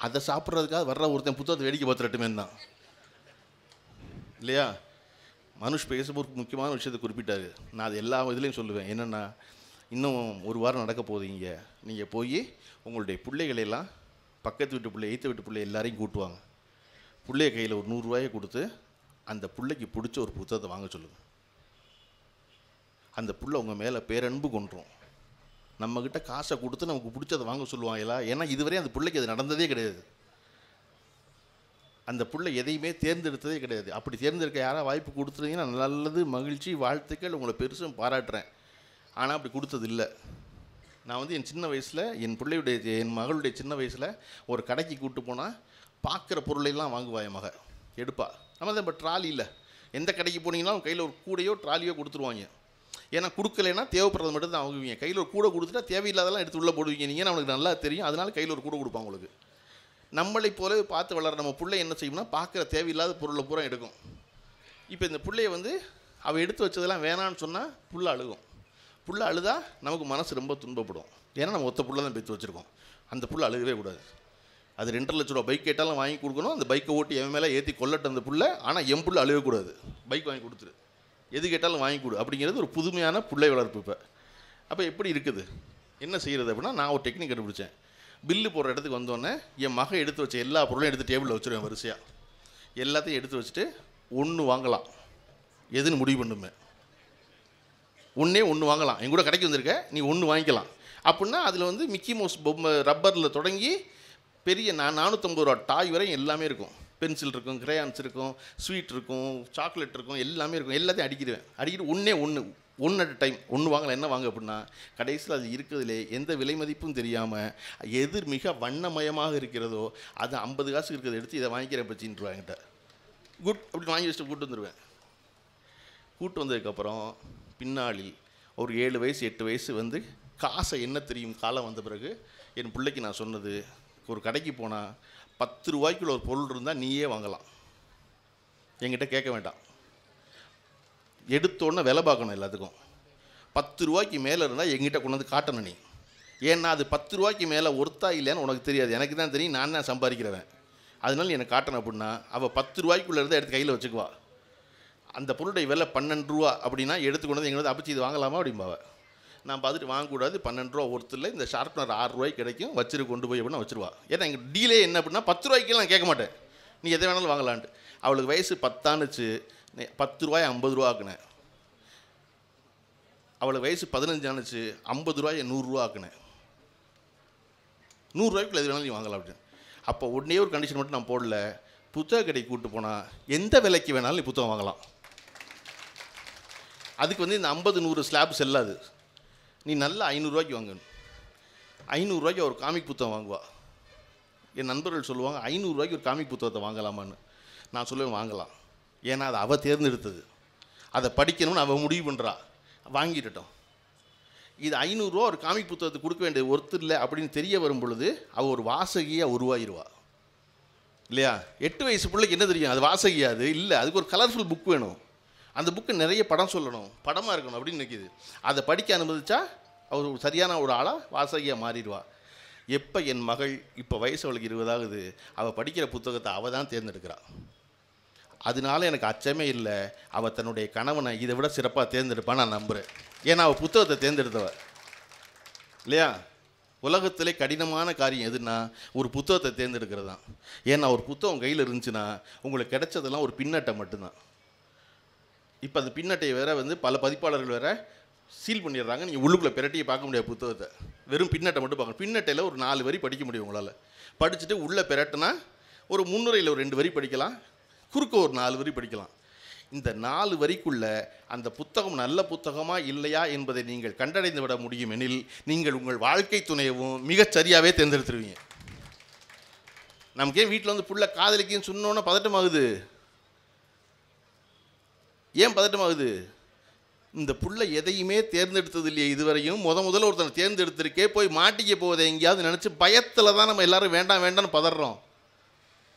அதை சாப்பிட்றதுக்காக வர்ற ஒருத்தன் புத்தகத்தை வேடிக்கை பார்த்துட்டுமே தான் இல்லையா. மனுஷ் பேசும்போது முக்கியமான விஷயத்தை குறிப்பிட்டாரு, நான் அது எல்லா இதுலேயும் சொல்லுவேன். என்னென்னா, இன்னும் ஒரு வாரம் நடக்க போகுது இங்கே, நீங்கள் போய் உங்களுடைய பிள்ளைகளெல்லாம் பக்கத்து வீட்டு பிள்ளை, எய்த்த வீட்டு பிள்ளை எல்லாரையும் கூட்டுவாங்க, பிள்ளைய கையில் ஒரு 100 ரூபாயை கொடுத்து அந்த பிள்ளைக்கு பிடிச்ச ஒரு புத்தகத்தை வாங்க சொல்லுங்கள். அந்த பிள்ளை உங்கள் மேலே பேரன்பு கொண்டுரும். நம்மக்கிட்ட காசை கொடுத்து நமக்கு பிடிச்சதை வாங்க சொல்லுவாங்களா? ஏன்னா இதுவரை அந்த பிள்ளைக்கு அது நடந்ததே கிடையாது, அந்த பிள்ளை எதையுமே தேர்ந்தெடுத்ததே கிடையாது. அப்படி தேர்ந்தெடுக்க யாராவது வாய்ப்பு கொடுத்துருந்தீங்கன்னா நல்லது, மகிழ்ச்சி, வாழ்த்துக்கள், உங்களை பெருசும் பாராட்டுறேன். ஆனால் அப்படி கொடுத்தது இல்லை. நான் வந்து என் சின்ன வயசில் என் மகளுடைய சின்ன வயசில் ஒரு கடைக்கு கூப்பிட்டு போனால் பார்க்குற பொருளையெல்லாம் வாங்குவா என் மக, எடுப்பா. நம்ம தான் இப்போ ட்ராலி இல்லை, எந்த கடைக்கு போனீங்கன்னா கையில் ஒரு கூடையோ ட்ராலியோ கொடுத்துருவாங்க. ஏன்னா கொடுக்கலைன்னா தேவைப்படுறது மட்டும் தான் வாங்குவீங்க. கையில் ஒரு கூடை கொடுத்துட்டா தேவையில்லாதெல்லாம் எடுத்து உள்ளே போடுவீங்க நீங்கள், அவனுக்கு நல்லா தெரியும், அதனால் கையில் ஒரு கூடை கொடுப்பாங்க உங்களுக்கு. நம்மளை போல பார்த்து வளர நம்ம பிள்ளை என்ன செய்யும்னா, பார்க்குற தேவையில்லாத பொருளை பூரா எடுக்கும். இப்போ இந்த பிள்ளைய வந்து அவள் எடுத்து வச்சதெல்லாம் வேணான்னு சொன்னால் புள்ள அழுகும். புள்ள அழுதா நமக்கு மனசு ரொம்ப துன்பப்படும். ஏன்னா நம்ம ஒத்த புள்ள தான் பெற்று வச்சுருக்கோம், அந்த புள்ள அழுகவே கூடாது. அது 2.5 லட்ச ரூபா பைக் கேட்டாலும் வாங்கி கொடுக்கணும், அந்த பைக்கை ஓட்டி என் மேலே ஏற்றி கொள்ளட்டும் அந்த புள்ள. ஆனால் என் புள்ள அழுகக்கூடாது, பைக் வாங்கி கொடுத்துரு, எது கேட்டாலும் வாங்கி கொடு அப்படிங்கிறது ஒரு புதுமையான பிள்ளை வளர்ப்பு. இப்போ அப்போ எப்படி இருக்குது என்ன செய்கிறது அப்படின்னா, நான் ஒரு டெக்னிக் கண்டுபிடிச்சேன். பில்லு போடுற இடத்துக்கு வந்தோடனே என் மகன் எடுத்து வச்ச எல்லா பொருளையும் எடுத்து டேபிளில் வச்சுருவேன் வரிசையாக. எல்லாத்தையும் எடுத்து வச்சுட்டு ஒன்று வாங்கலாம், எதுன்னு முடிவு பண்ணுமே. ஒன்று வாங்கலாம், என் கூட கடைக்கு வந்திருக்க, நீ ஒன்று வாங்கிக்கலாம் அப்படின்னா அதில் வந்து மிக்கி மவுஸ் பொம்மை ரப்பரில் தொடங்கி பெரிய 450 ரூபா டாய் வரையும் எல்லாமே இருக்கும். பென்சில் இருக்கும், கிரேயான்ஸ் இருக்கும், ஸ்வீட் இருக்கும், சாக்லேட் இருக்கும், எல்லாமே இருக்கும். எல்லாத்தையும் அடிக்கிட்டு ஒன்று அட் டைம் ஒன்று வாங்கலாம். என்ன வாங்க அப்படின்னா, கடைசியில் அது இருக்கிறதுலே எந்த விலை மதிப்பும் தெரியாமல் எது மிக வண்ணமயமாக இருக்கிறதோ அது 50 காசு இருக்கிறத எடுத்து இதை வாங்கிக்கிறேன் பச்சின்ட்டு என்கிட்ட. குட் அப்படி வாங்கி வச்சுட்டு கூப்பிட்டு வந்துடுவேன். கூப்பிட்டு வந்ததுக்கப்புறம் பின்னாளில் ஒரு 7 வயசு 8 வயசு வந்து காசை என்ன தெரியும் காலம் வந்த பிறகு என் பிள்ளைக்கு நான் சொன்னது, ஒரு கடைக்கு போனால் 10 ரூபாய்க்குள்ள ஒரு பொருள் இருந்தால் நீயே வாங்கலாம், என்கிட்ட கேட்க வேண்டாம். எடுத்தோன்னே விலை பார்க்கணும் எல்லாத்துக்கும். 10 ரூபாய்க்கு மேலே இருந்தால் எங்கிட்ட கொண்டு வந்து காட்டணும் நீ. ஏன்னா அது 10 ரூபாய்க்கு மேலே ஒர்த்தா இல்லையான்னு உனக்கு தெரியாது, எனக்கு தான் தெரியும், நான் தான் சம்பாதிக்கிறவன். அதனால எனக்கு காட்டணும் அப்படின்னா அவள் 10 ரூபாய்க்குள்ளே இருந்தால் எடுத்து கையில் வச்சுக்குவா. அந்த பொருளுடைய விலை 12 ரூபா அப்படின்னா எடுத்துக்கொண்டு வந்து எங்களுக்கு அப்பச்சி இது வாங்கலாமா அப்படிம்பாவ. நான் பார்த்துட்டு வாங்கக்கூடாது, 12 ரூபா ஒருத்தரில் இந்த ஷார்ப்னர் 6 ரூபாய்க்கு கிடைக்கும், வச்சிரு கொண்டு போய் அப்படின்னா வச்சுருவா. ஏன்னா எங்கள் டீலே என்ன அப்படின்னா 10 ரூபாய்க்கு நான் கேட்க மாட்டேன், நீ எதை வேணாலும் வாங்கலான்ட்டு. அவளுக்கு வயசு 10 10 ரூபாய் 50 ரூபா ஆக்குனேன். அவளுக்கு வயசு 15 50 ரூபாய் 100 ரூபா ஆக்குனேன். 100 ரூபாய்க்குள்ள எது வேணாலும் நீ வாங்கலாம் அப்படின்னு. அப்போ உடனே ஒரு கண்டிஷன் மட்டும் நான் போடல, புத்தக கடைக்கு கூப்பிட்டு போனால் எந்த விலைக்கு வேணாலும் நீ புத்தகம் வாங்கலாம். அதுக்கு வந்து இந்த 50 100 ஸ்லாப் செல்லாது, நீ நல்லா 500 ரூபாய்க்கு வாங்கணும். 500 ரூபாய்க்கு ஒரு காமிக் புத்தகம் வாங்குவா. என் நண்பர்கள் சொல்லுவாங்க 500 ரூபாய்க்கு ஒரு காமிக் புத்தகத்தை வாங்கலாமான்னு. நான் சொல்லுவேன் வாங்கலாம், ஏன்னா அதை அவள் தேர்ந்தெடுத்தது, அதை படிக்கணும்னு அவள் முடிவு பண்ணுறா, வாங்கிட்டோம். இது 500 ரூபா ஒரு காமிக் புத்தகத்தை கொடுக்க வேண்டிய ஒருத்தர் இல்லை அப்படின்னு தெரிய வரும் பொழுது அவள் ஒரு வாசகியாக உருவாகிடுவா இல்லையா? 8 வயசு பிள்ளைக்கு என்ன தெரியும் அது வாசகியாது இல்லை, அதுக்கு ஒரு கலர்ஃபுல் புக் வேணும், அந்த புக்கு நிறைய படம் சொல்லணும், படமாக இருக்கணும் அப்படின்னு நினைக்கிது. அதை படிக்க அனுமதிச்சா அவர் சரியான ஒரு ஆளாக வாசகியாக மாறிடுவா. எப்போ என் மகள் இப்போ வயசு அவளுக்கு 20 ஆகுது, அவள் படிக்கிற புத்தகத்தை அவள் தான் தேர்ந்தெடுக்கிறாள். அதனால எனக்கு அச்சமே இல்லை, அவள் தன்னுடைய கணவனை இதை விட சிறப்பாக தேர்ந்தெடுப்பான்னு நான் நம்புகிறேன். ஏன்னா அவள் புத்தகத்தை தேர்ந்தெடுத்தவள் இல்லையா? உலகத்திலே கடினமான காரியம் எதுன்னா ஒரு புத்தகத்தை தேர்ந்தெடுக்கிறது தான். ஏன்னா ஒரு புத்தகம் கையில் இருந்துச்சுன்னா உங்களுக்கு கிடைச்சதெல்லாம் ஒரு பின்னட்டை மட்டும்தான். இப்போ அந்த பின்னட்டை வேற வந்து பல பதிப்பாளர்கள் வேற சீல் பண்ணிடுறாங்க, நீங்கள் உள்ளுக்குள்ளே பிரட்டியை பார்க்க முடியாது புத்தகத்தை, வெறும் பின்னட்டை மட்டும் பார்க்கணும். பின்னட்டையில் ஒரு 4 வரி படிக்க முடியும் உங்களால். படிச்சுட்டு உள்ளே பிரட்டினா ஒரு முன்னுரையில் ஒரு 2 வரி படிக்கலாம், குறுக்க ஒரு 4 வரி படிக்கலாம். இந்த 4 வரிக்குள்ளே அந்த புத்தகம் நல்ல புத்தகமா இல்லையா என்பதை நீங்கள் கண்டடைந்து விட முடியும் எனில் நீங்கள் உங்கள் வாழ்க்கை துணையவும் மிகச்சரியாகவே தேர்ந்தெடுத்துருவீங்க. நமக்கு ஏன் வீட்டில் வந்து புள்ள காதலிக்குன்னு சொன்னோன்னா பதட்டமாகுது? ஏன் பதட்டமாகுது? இந்த புள்ள எதையுமே தேர்ந்தெடுத்தது இல்லையே இதுவரையும், முதல்ல ஒருத்தனை தேர்ந்தெடுத்திருக்கே, போய் மாட்டிக்க போவதை எங்கேயாவது நினச்சி பயத்தில் தான் நம்ம எல்லோரும் வேண்டாம் வேண்டாம்னு பதறோம்.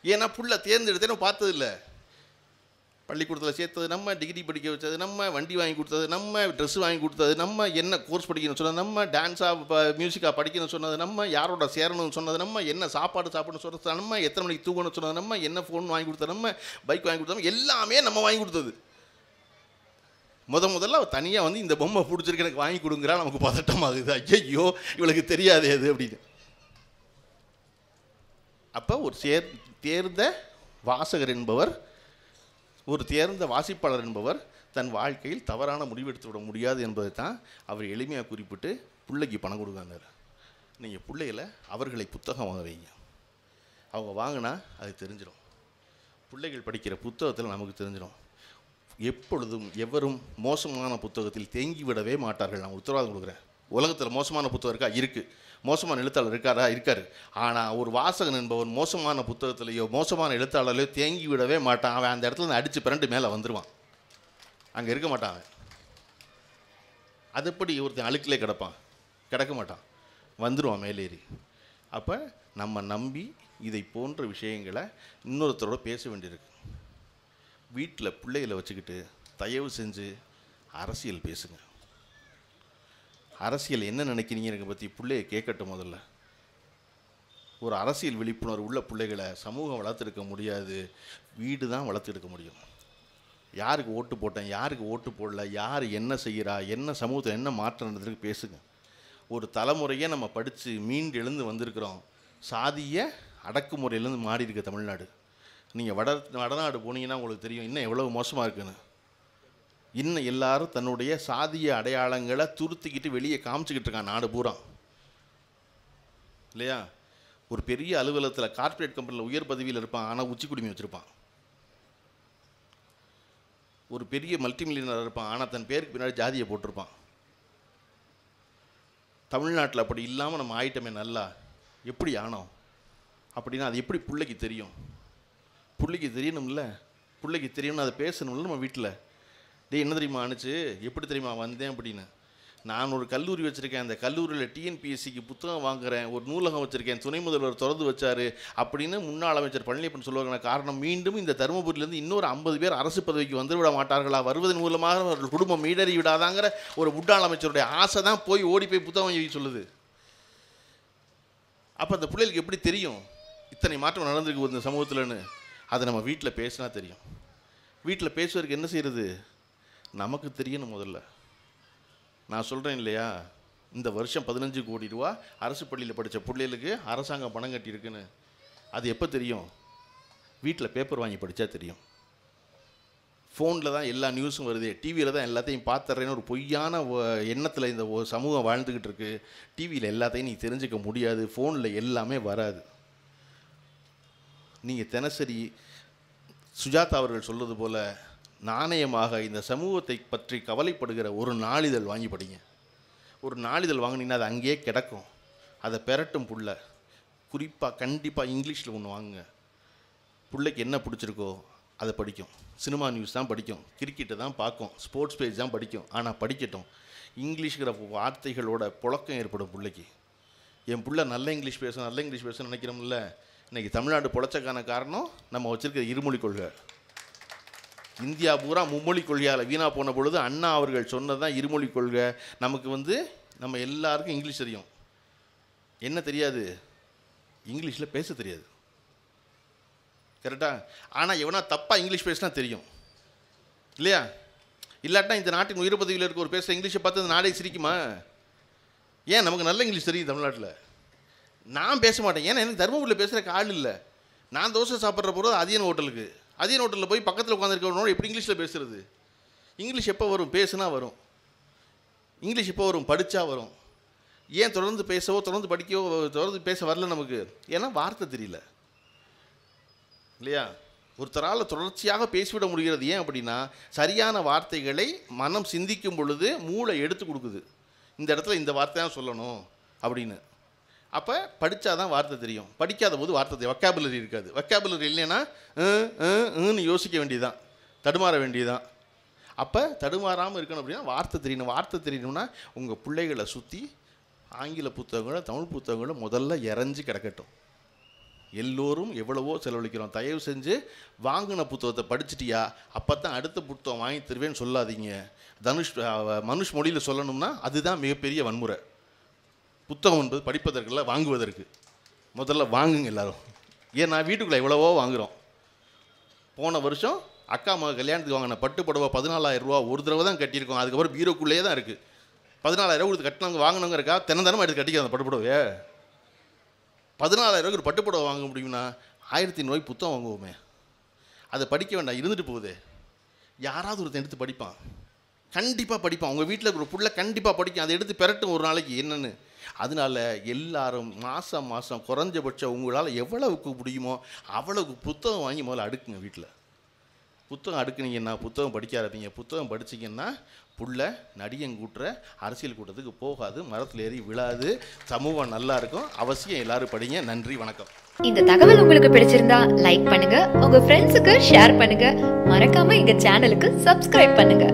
ஏன்னா புள்ள தேர்ந்தெடுத்தே நம்ம பார்த்ததில்லை. பள்ளிக்கூடத்தில் சேர்த்தது நம்ம, டிகிரி படிக்க வச்சது நம்ம, வண்டி வாங்கி கொடுத்தது நம்ம, ட்ரெஸ் வாங்கி கொடுத்தது நம்ம, என்ன கோர்ஸ் படிக்கணும்னு சொன்னது நம்ம, டான்ஸாக மியூசிக்காக படிக்கணும்னு சொன்னது நம்ம, யாரோட சேரணும்னு சொன்னது நம்ம, என்ன சாப்பாடு சாப்பிடணும்னு சொன்னது நம்ம, எத்தனை மணிக்கு தூங்கணும்னு சொன்னது நம்ம, என்ன ஃபோன் வாங்கி கொடுத்தது நம்ம, பைக் வாங்கி கொடுத்தோம், எல்லாமே நம்ம வாங்கி கொடுத்தது. முதல்ல அவள் தனியாக வந்து இந்த பொம்மை பிடிச்சிருக்கு எனக்கு வாங்கி கொடுங்குறா, நமக்கு பதட்டமாகுது, ஐயோ இவளுக்கு தெரியாது அது அப்படின்னு. அப்போ ஒரு தேர்ந்த வாசகர் என்பவர், ஒரு தேர்ந்த வாசிப்பாளர் என்பவர் தன் வாழ்க்கையில் தவறான முடிவெடுத்து விட முடியாது என்பதை தான் அவர் எளிமையாக குறிப்பிட்டு பிள்ளைக்கு பணம் கொடுக்காங்க. நீங்கள் பிள்ளைகளை அவர்களை புத்தகம் வாங்க வைங்க, அவங்க வாங்கினா அது தெரிஞ்சிடும். பிள்ளைகள் படிக்கிற புத்தகத்தில் நமக்கு தெரிஞ்சிடும். எப்பொழுதும் எவரும் மோசமான புத்தகத்தில் தேங்கி விடவே மாட்டார்கள், நான் உத்தரவாதம் கொடுக்குறேன். உலகத்தில் மோசமான புத்தகம் இருக்கா? இருக்குது. மோசமான எழுத்தாளர் இருக்காரு. ஆனால் ஒரு வாசகன் என்பவன் மோசமான புத்தகத்திலேயோ மோசமான எழுத்தாளரையோ தேங்கி விடவே மாட்டான். அவன் அந்த இடத்துல அடித்து பிறண்டு மேலே வந்துடுவான், அங்கே இருக்க மாட்டான் அவன். அதுபடி ஒருத்தன் அழுக்கிலே கிடக்க மாட்டான், வந்துடுவான் மேலேறி. அப்போ நம்ம நம்பி இதை போன்ற விஷயங்களை இன்னொருத்தரோட பேச வேண்டியிருக்கு. வீட்டில் பிள்ளைகளை வச்சுக்கிட்டு தயவு செஞ்சு அரசியல் பேசுங்க. அரசியல் என்ன நினைக்கிறீங்க பற்றி பிள்ளையை கேட்கட்டும். முதல்ல ஒரு அரசியல் விழிப்புணர்வு உள்ள பிள்ளைகளை சமூகம் வளர்த்தெடுக்க முடியாது, வீடு தான் வளர்த்தெடுக்க முடியும். யாருக்கு ஓட்டு போட்டேன், யாருக்கு ஓட்டு போடல, யார் என்ன செய்கிறா, என்ன சமூகத்தில் என்ன மாற்றம் நடந்திருக்கு பேசுங்க. ஒரு தலைமுறையே நம்ம படித்து மீண்டு எழுந்து வந்திருக்கிறோம். சாதிய அடக்குமுறையிலேருந்து மாறி இருக்க தமிழ்நாடு. நீங்கள் வடநாடு போனீங்கன்னா உங்களுக்கு தெரியும் இன்னும் எவ்வளவு மோசமாக இருக்குன்னு. இன்னும் எல்லாரும் தன்னுடைய சாதிய அடையாளங்களை துருத்திக்கிட்டு வெளியே காமிச்சிக்கிட்டு இருக்கான் நாடு பூரா இல்லையா? ஒரு பெரிய அலுவலகத்தில் கார்ப்பரேட் கம்பெனியில் உயர் பதவியில் இருப்பான், ஆனால் உச்சி குடுமி வச்சுருப்பான். ஒரு பெரிய மல்டி மில்லியனர் இருப்பான், ஆனால் தன் பேருக்கு பின்னாடி ஜாதியை போட்டிருப்பான். தமிழ்நாட்டில் அப்படி இல்லாமல் நம்ம ஆயிட்டமே நல்லா. எப்படி ஆனோம் அப்படின்னா அது எப்படி பிள்ளைக்கு தெரியும்? பிள்ளைக்கு தெரியணும்ல, பிள்ளைக்கு தெரியணும்னு அதை பேசணும்ல. நம்ம வீட்டில் என்ன தெரியுமா ஆணுச்சு, எப்படி தெரியுமா வந்தேன் அப்படின்னு. நான் ஒரு கல்லூரி வச்சுருக்கேன், அந்த கல்லூரியில் டிஎன்பிஎஸ்சிக்கு புத்தகம் வாங்குகிறேன், ஒரு நூலகம் வச்சுருக்கேன், துணை முதல்வர் திறந்து வச்சார் அப்படின்னு முன்னாள் அமைச்சர் பழனியப்பன் சொல்லுவாங்க. காரணம், மீண்டும் இந்த தருமபுரியிலேருந்து இன்னொரு 50 பேர் அரசு பதவிக்கு வந்துவிட மாட்டார்களா, வருவதன் மூலமாக அவர்கள் குடும்பம் மீடறி விடாதாங்கிற ஒரு முன்னாள் அமைச்சருடைய ஆசை தான் போய் ஓடி போய் புத்தகம் வாங்கி சொல்லுது. அப்போ அந்த பிள்ளைகளுக்கு எப்படி தெரியும் இத்தனை மாற்றம் நடந்திருக்கு இந்த சமூகத்தில்னு? அதை நம்ம வீட்டில் பேசினா தெரியும். வீட்டில் பேசுவதற்கு என்ன செய்கிறது? நமக்கு தெரியணும் முதல்ல. நான் சொல்கிறேன் இல்லையா, இந்த வருஷம் 15 கோடி ரூபா அரசு பள்ளியில் படித்த பிள்ளைகளுக்கு அரசாங்கம் பணம் கட்டியிருக்குன்னு. அது எப்போ தெரியும்? வீட்டில் பேப்பர் வாங்கி படித்தா தெரியும். ஃபோனில் தான் எல்லா நியூஸும் வருது, டிவியில் தான் எல்லாத்தையும் பார்த்துட்றேன்னு ஒரு பொய்யான எண்ணத்தில் இந்த சமூகம் வாழ்ந்துக்கிட்டு இருக்கு. டிவியில் எல்லாத்தையும் நீ தெரிஞ்சுக்க முடியாது, ஃபோனில் எல்லாமே வராது. நீங்கள் தினசரி சுஜாதா அவர்கள் சொல்வது போல் நாணயமாக இந்த சமூகத்தை பற்றி கவலைப்படுகிற ஒரு நாளிதழ் வாங்கி படிங்க. ஒரு நாளிதழ் வாங்கினீங்கன்னா அது அங்கேயே கிடக்கும், அதை பெரட்டும் புள்ள. குறிப்பாக கண்டிப்பாக இங்கிலீஷில் ஒன்று வாங்குங்க. பிள்ளைக்கு என்ன பிடிச்சிருக்கோ அதை படிக்கும். சினிமா நியூஸ் தான் படிக்கும், கிரிக்கெட்டை தான் பார்க்கும், ஸ்போர்ட்ஸ் பேஜ் தான் படிக்கும். ஆனால் படிக்கட்டும். இங்கிலீஷ்கிற வார்த்தைகளோட புழக்கம் ஏற்படும் பிள்ளைக்கு. என் பிள்ளை நல்ல இங்கிலீஷ் பேசணும்னு நினைக்கிறோம்ல. இன்றைக்கி தமிழ்நாடு பொழைச்சக்கான காரணம் நம்ம வச்சுருக்கிற இருமொழி கொள்கை. இந்தியா பூரா மும்மொழி கொள்கையால் வீணாக போன பொழுது அண்ணா அவர்கள் சொன்னது தான் இருமொழி கொள்கை. நமக்கு நம்ம எல்லாருக்கும் இங்கிலீஷ் தெரியும், என்ன தெரியாது? இங்கிலீஷில் பேச தெரியாது. கரெக்டாக? ஆனால் எவனா தப்பாக இங்கிலீஷ் பேசினா தெரியும் இல்லையா? இல்லாட்டினா இந்த நாட்டின் உயர் பதவியில் இருக்க ஒரு பேசுகிற இங்கிலீஷை பார்த்து அந்த நாடே சிரிக்குமா? ஏன்? நமக்கு நல்ல இங்கிலீஷ் தெரியும் தமிழ்நாட்டில். நான் பேச மாட்டேன், ஏன்னா எனக்கு தருமபுரியில் பேசுகிறக்கு ஆள் இல்லை. நான் தோசை சாப்பிட்ற போகிறது அதியன் ஹோட்டலில் போய் பக்கத்தில் உட்காந்துருக்கவனோட எப்படி இங்கிலீஷில் பேசுகிறது? இங்கிலீஷ் எப்போ வரும்? பேசுனா வரும். இங்கிலீஷ் எப்போ வரும்? படித்தா வரும். ஏன் தொடர்ந்து பேசவோ தொடர்ந்து படிக்கவோ தொடர்ந்து பேச வரல நமக்கு? ஏன்னா வார்த்தை தெரியல இல்லையா? ஒருத்தரால் தொடர்ச்சியாக பேசிவிட முடிகிறது. ஏன் அப்படின்னா சரியான வார்த்தைகளை மனம் சிந்திக்கும் பொழுது மூளை எடுத்து கொடுக்குது. இந்த இடத்துல இந்த வார்த்தை தான் சொல்லணும் அப்படின்னு. அப்போ படித்தா தான் வார்த்தை தெரியும். படிக்காத போது வார்த்தை தெரியும். வொக்காபுலரி இருக்காது. வொக்காபுலரி இல்லைன்னா யோசிக்க வேண்டியதுதான், தடுமாற வேண்டியதுதான். அப்போ தடுமாறாமல் இருக்கணும் அப்படின்னா வார்த்தை தெரியணும். வார்த்தை தெரியணும்னா உங்கள் பிள்ளைகளை சுற்றி ஆங்கில புத்தகங்களும் தமிழ் புத்தகங்களும் முதல்ல இறஞ்சி கிடக்கட்டும். எல்லோரும் எவ்வளவோ செலவழிக்கிறோம். தயவு செஞ்சு வாங்கின புத்தகத்தை படிச்சிட்டியா, அப்போ தான் அடுத்த புத்தகம் வாங்கி தருவேன்னு சொல்லாதீங்க. மனுஷ் மொழியில் சொல்லணும்னா அதுதான் மிகப்பெரிய வன்முறை. புத்தகம் என்பது படிப்பதற்குள்ள, வாங்குவதற்கு. முதல்ல வாங்குங்க எல்லாரும். ஏன்னா வீட்டுக்குள்ளே எவ்வளவோ வாங்குகிறோம். போன வருஷம் அக்கா மக கல்யாணத்துக்கு வாங்கின பட்டு புடவை 14,000 ரூபா ஒரு தடவை தான் கட்டியிருக்கோம். அதுக்கப்புறம் பீரோக்குள்ளேயே தான் இருக்குது. 14,000 கொடுத்து கட்டினவங்க வாங்கினவங்க இருக்கா? தினந்தனமாக எடுத்து கட்டிக்க அந்த பட்டு புடவையே. 14,000 ஒரு பட்டு புடவை வாங்க முடியும்னா 1500 புத்தகம் வாங்குவோமே. அதை படிக்க வேண்டாம், இருந்துட்டு போகுது. யாராவது ஒருத்தன் எடுத்து படிப்பான், கண்டிப்பாக படிப்பான். உங்கள் வீட்டில் இருக்கிற புள்ள கண்டிப்பாக படிக்கும். அதை எடுத்து பெறட்டும் ஒரு நாளைக்கு என்னென்னு. அதனால் எல்லாரும் மாதம் குறைஞ்சபட்சம் உங்களால் எவ்வளவுக்கு முடியுமோ அவ்வளவுக்கு புத்தகம் வாங்கி முதல்ல அடுக்குங்க. வீட்டில் புத்தகம் அடுக்குனீங்கன்னா புத்தகம் படிக்க ஆரம்பிங்க. புத்தகம் படிச்சிங்கன்னா புள்ள நடிகங்கூட்டுற அரசியல் கூட்டத்துக்கு போகாது, மரத்தில் ஏறி விழாது, சமூகம் நல்லா இருக்கும். அவசியம் எல்லாரும் படிங்க. நன்றி, வணக்கம். இந்த தகவல் உங்களுக்கு பிடிச்சிருந்தா லைக் பண்ணுங்க, உங்க ஃப்ரெண்ட்ஸுக்கு ஷேர் பண்ணுங்க, மறக்காம எங்க சேனலுக்கு சப்ஸ்கிரைப் பண்ணுங்க.